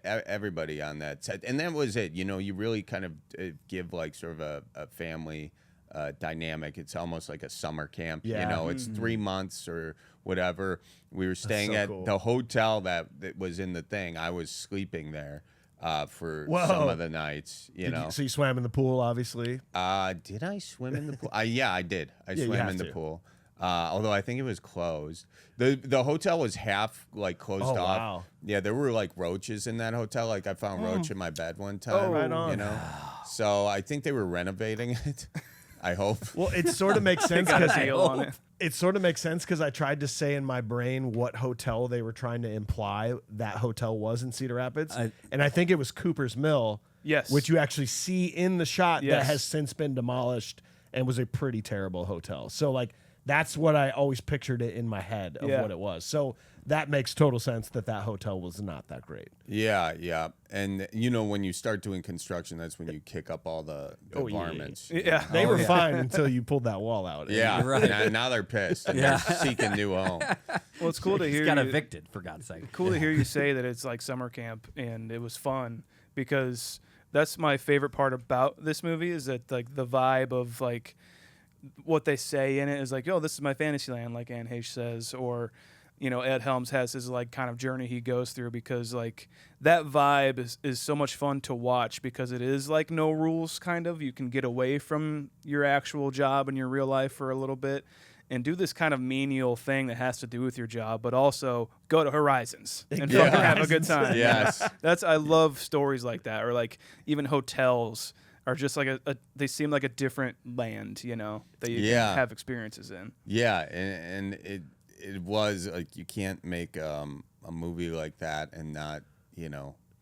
Speaker 2: everybody on that set. And that was it. You really kind of give like sort of a family dynamic. It's almost like a summer camp.
Speaker 1: Yeah.
Speaker 2: It's 3 months or whatever. We were staying
Speaker 1: so
Speaker 2: at
Speaker 1: cool.
Speaker 2: the hotel that was in the thing. I was sleeping there for some of the nights,
Speaker 1: So you swam in the pool, obviously.
Speaker 2: Did I swim in the pool? Yeah, I did. I swam in the pool. Although I think it was closed. The hotel was half like closed off.
Speaker 1: Wow.
Speaker 2: Yeah, there were like roaches in that hotel. Like I found roach in my bed one time.
Speaker 1: Oh, right on.
Speaker 2: So I think they were renovating it. I hope.
Speaker 1: Well, it sort of makes sense
Speaker 3: Got a
Speaker 1: because
Speaker 3: deal on it.
Speaker 1: it sort of makes sense because I tried to say in my brain what hotel they were trying to imply that hotel was in Cedar Rapids, and I think it was Cooper's Mill.
Speaker 3: Yes.
Speaker 1: Which you actually see in the shot that
Speaker 3: Yes.
Speaker 1: has since been demolished and was a pretty terrible hotel. So like. That's what I always pictured it in my head of what it was. So that makes total sense that hotel was not that great.
Speaker 2: Yeah. And when you start doing construction, that's when you kick up all the varmints.
Speaker 3: Yeah.
Speaker 1: They were fine until you pulled that wall out.
Speaker 2: Yeah.
Speaker 4: Right.
Speaker 2: Now they're pissed. And they're seeking new home.
Speaker 3: Well, it's cool to hear.
Speaker 4: He got
Speaker 3: you-
Speaker 4: evicted, for God's sake.
Speaker 3: Cool to hear you say that it's like summer camp and it was fun, because that's my favorite part about this movie is that like the vibe of like what they say in it is like, oh, this is my fantasy land, like Anne Heche says, or Ed Helms has his like kind of journey he goes through, because like that vibe is so much fun to watch, because it is like no rules kind of. You can get away from your actual job and your real life for a little bit and do this kind of menial thing that has to do with your job, but also go to Horizons and fucking have a good time.
Speaker 2: Yes.
Speaker 3: I love stories like that, or like even hotels are just like they seem like a different land, that you can have experiences in.
Speaker 2: Yeah, and it was like you can't make a movie like that and not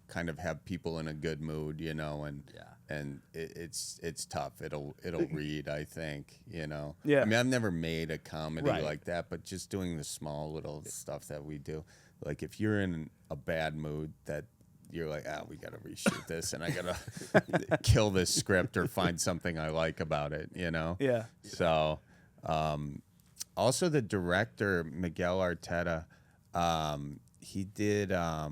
Speaker 2: kind of have people in a good mood, and it's tough. It'll read, I think, Yeah. I mean, I've never made a comedy like that, but just doing the small little stuff that we do, like if you're in a bad mood, that you're like, we got to reshoot this, and I got to kill this script or find something I like about it,
Speaker 3: Yeah.
Speaker 2: So, also the director, Miguel Arteta, he did, I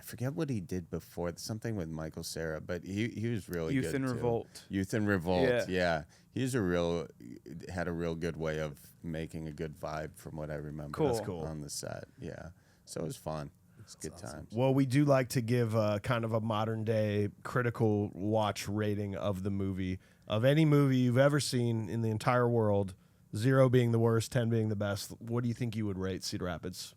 Speaker 2: forget what he did before, something with Michael Cera, but he was really
Speaker 3: Youth
Speaker 2: good
Speaker 3: in
Speaker 2: too.
Speaker 3: Revolt.
Speaker 2: Youth in Revolt, yeah. had a real good way of making a good vibe from what I remember.
Speaker 3: Cool. That's
Speaker 1: cool.
Speaker 2: On the set. Yeah. So it was fun. It's good times.
Speaker 1: Well, we do like to give kind of a modern day critical watch rating of the movie, of any movie you've ever seen in the entire world, 0 being the worst, 10 being the best. What do you think you would rate Cedar Rapids?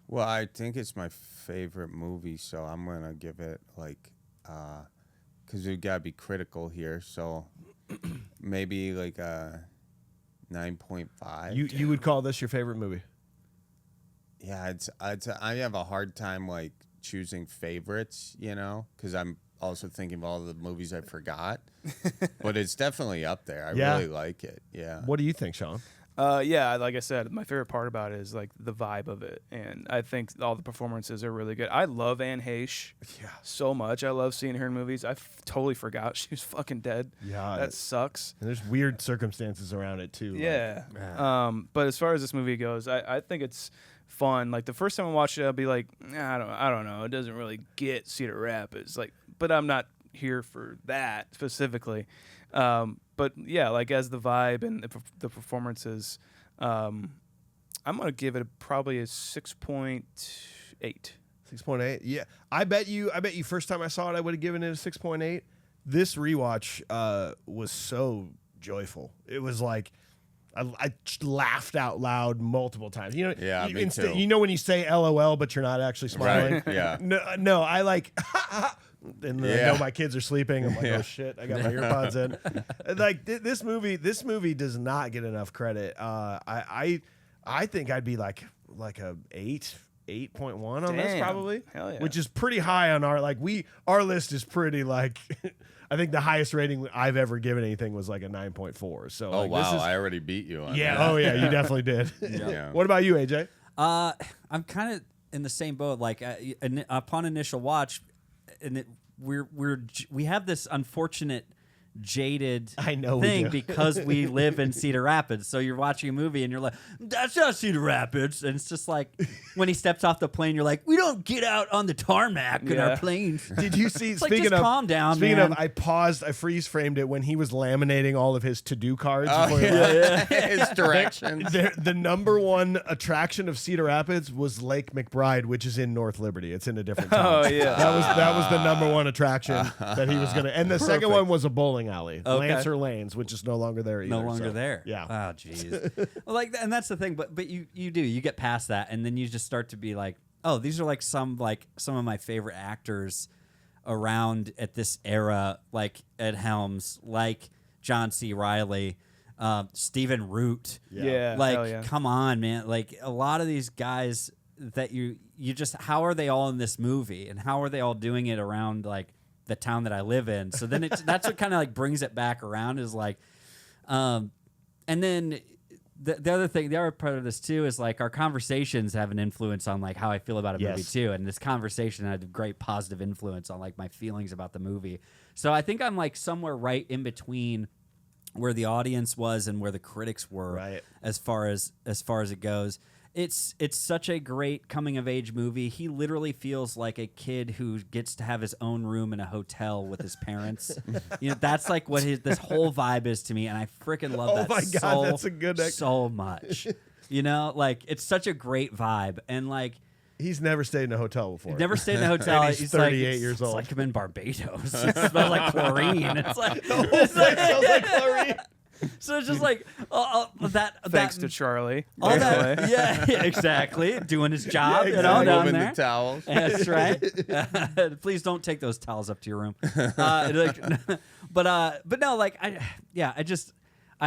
Speaker 2: Well, I think it's my favorite movie, so I'm going to give it like, because we've got to be critical here, so maybe like a 9.5.
Speaker 1: You would call this your favorite movie?
Speaker 2: Yeah, I have a hard time like choosing favorites, because I'm also thinking of all the movies I forgot. But it's definitely up there. I really like it. Yeah.
Speaker 1: What do you think, Sean?
Speaker 3: Yeah, like I said, my favorite part about it is like the vibe of it, and I think all the performances are really good. I love Anne Heche so much. I love seeing her in movies. I totally forgot she was fucking dead.
Speaker 1: Yeah,
Speaker 3: that sucks.
Speaker 1: And there's weird circumstances around it too.
Speaker 3: Yeah. But as far as this movie goes, I think it's fun. Like the first time I watched it, I'll be like, I don't know. It doesn't really get Cedar Rapids. Like, but I'm not here for that specifically. But yeah, like as the vibe and the performances, I'm gonna give it probably a 6.8.
Speaker 1: 6.8. Yeah, I bet you. First time I saw it, I would have given it a 6.8. This rewatch was so joyful. It was like I laughed out loud multiple times. You know,
Speaker 2: yeah, me too.
Speaker 1: You know when you say LOL, but you're not actually smiling.
Speaker 2: Right. Yeah.
Speaker 1: No, I like. And then I know my kids are sleeping. I'm like, oh shit, I got my earpods in. Like this movie does not get enough credit. I think I'd be like a 8.1 on this probably.
Speaker 3: Hell yeah.
Speaker 1: Which is pretty high on our list is pretty like. I think the highest rating I've ever given anything was like a 9.4. So
Speaker 2: wow, I already beat you on that.
Speaker 1: Oh yeah, you definitely did.
Speaker 2: Yeah.
Speaker 1: What about you, AJ?
Speaker 4: I'm kind of in the same boat. Like upon initial watch, and we have this unfortunate jaded thing because we live in Cedar Rapids. So you're watching a movie and you're like, that's not Cedar Rapids. And it's just like when he steps off the plane, you're like, we don't get out on the tarmac in our planes.
Speaker 1: Did you see?
Speaker 4: It's like, just calm down,
Speaker 1: speaking
Speaker 4: man.
Speaker 1: of, I paused, I freeze framed it when he was laminating all of his to-do cards.
Speaker 2: His directions.
Speaker 1: The number one attraction of Cedar Rapids was Lake McBride, which is in North Liberty. It's in a different town.
Speaker 3: Oh yeah,
Speaker 1: that was the number one attraction that he was gonna. And the second one was a bowling alley,
Speaker 4: Okay.
Speaker 1: Lancer Lanes, which is no longer there either.
Speaker 4: No longer there.
Speaker 1: Yeah.
Speaker 4: Oh, jeez. Well, and that's the thing. But you get past that, and then you just start to be like, oh, these are some of my favorite actors around at this era, like Ed Helms, like John C. Reilly, Stephen Root.
Speaker 3: Yeah.
Speaker 4: Like,
Speaker 3: yeah.
Speaker 4: come on, man. Like a lot of these guys that you just, how are they all in this movie, and how are they all doing it around like the town that I live in? So then that's what kind of like brings it back around is like, and then the other part of this too is like our conversations have an influence on like how I feel about a movie too. And this conversation had a great positive influence on like my feelings about the movie. So I think I'm like somewhere right in between where the audience was and where the critics were as far as it goes. It's such a great coming of age movie. He literally feels like a kid who gets to have his own room in a hotel with his parents. That's like what this whole vibe is to me, and I freaking love that.
Speaker 1: Oh my God, that's a good
Speaker 4: so much. Like it's such a great vibe, and like
Speaker 1: he's never stayed in a hotel before.
Speaker 4: Never stayed in a hotel.
Speaker 1: And he's 38 years old.
Speaker 4: It's like I'm in Barbados. It smells like chlorine. It's like
Speaker 1: the whole place smells like chlorine.
Speaker 4: So it's just like
Speaker 3: Thanks to Charlie.
Speaker 4: All that, yeah, exactly. Doing his job, down
Speaker 2: moving
Speaker 4: there.
Speaker 2: the towels.
Speaker 4: That's right. Please don't take those towels up to your room. But no, like I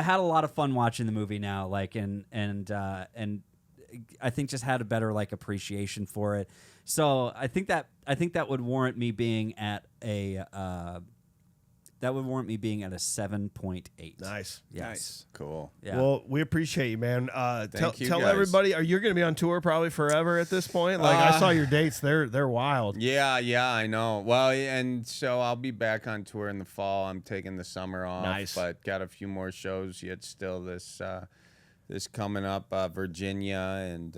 Speaker 4: had a lot of fun watching the movie now, like and I think just had a better like appreciation for it. So I think that would warrant me being at a. That would warrant me being at a 7.8.
Speaker 1: Nice.
Speaker 4: Yes.
Speaker 3: Nice.
Speaker 2: Cool.
Speaker 4: Yeah.
Speaker 1: Well, we appreciate you, man.
Speaker 2: Thank you,
Speaker 1: tell
Speaker 2: guys.
Speaker 1: everybody, are you going to be on tour probably forever at this point? Like I saw your dates; they're wild.
Speaker 2: Yeah, I know. Well, and so I'll be back on tour in the fall. I'm taking the summer off,
Speaker 1: Nice.
Speaker 2: but got a few more shows yet still this coming up, Virginia, and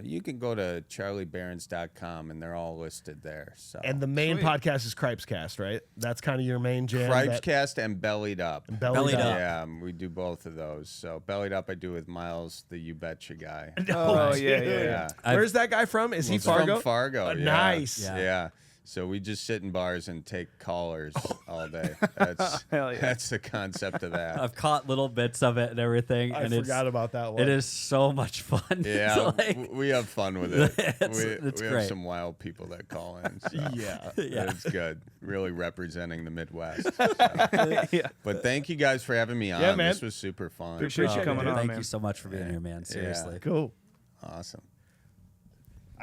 Speaker 2: you can go to charlieberens.com, and they're all listed there. So.
Speaker 1: And the main
Speaker 3: Sweet.
Speaker 1: podcast is Cripescast, right? That's kind of your main jam.
Speaker 2: Cripescast and Bellied Up.
Speaker 1: Bellied Up.
Speaker 2: Yeah, we do both of those. So Bellied Up I do with Miles, the You Betcha guy.
Speaker 3: Oh, yeah,
Speaker 1: dude.
Speaker 3: yeah, yeah.
Speaker 1: Where's that guy from? Is he
Speaker 2: He's
Speaker 1: Fargo?
Speaker 2: From Fargo. Yeah.
Speaker 1: Nice.
Speaker 4: Yeah.
Speaker 2: Yeah. So we just sit in bars and take callers all day.
Speaker 3: Hell yeah.
Speaker 2: That's the concept of that.
Speaker 4: I've caught little bits of it and everything.
Speaker 1: I
Speaker 4: and
Speaker 1: forgot about that one.
Speaker 4: It is so much fun.
Speaker 2: Yeah,
Speaker 4: It's like-
Speaker 2: we have fun with it.
Speaker 4: It's
Speaker 2: we
Speaker 4: great.
Speaker 2: have some wild people that call in. So
Speaker 1: Yeah.
Speaker 4: Yeah.
Speaker 2: it's good. Really representing the Midwest.
Speaker 3: Yeah.
Speaker 2: But thank you guys for having me on.
Speaker 1: Yeah, man.
Speaker 2: This was super fun.
Speaker 3: Appreciate you coming on,
Speaker 4: Thank
Speaker 3: man.
Speaker 4: you so much for being here, man. Seriously.
Speaker 1: Cool.
Speaker 2: Awesome.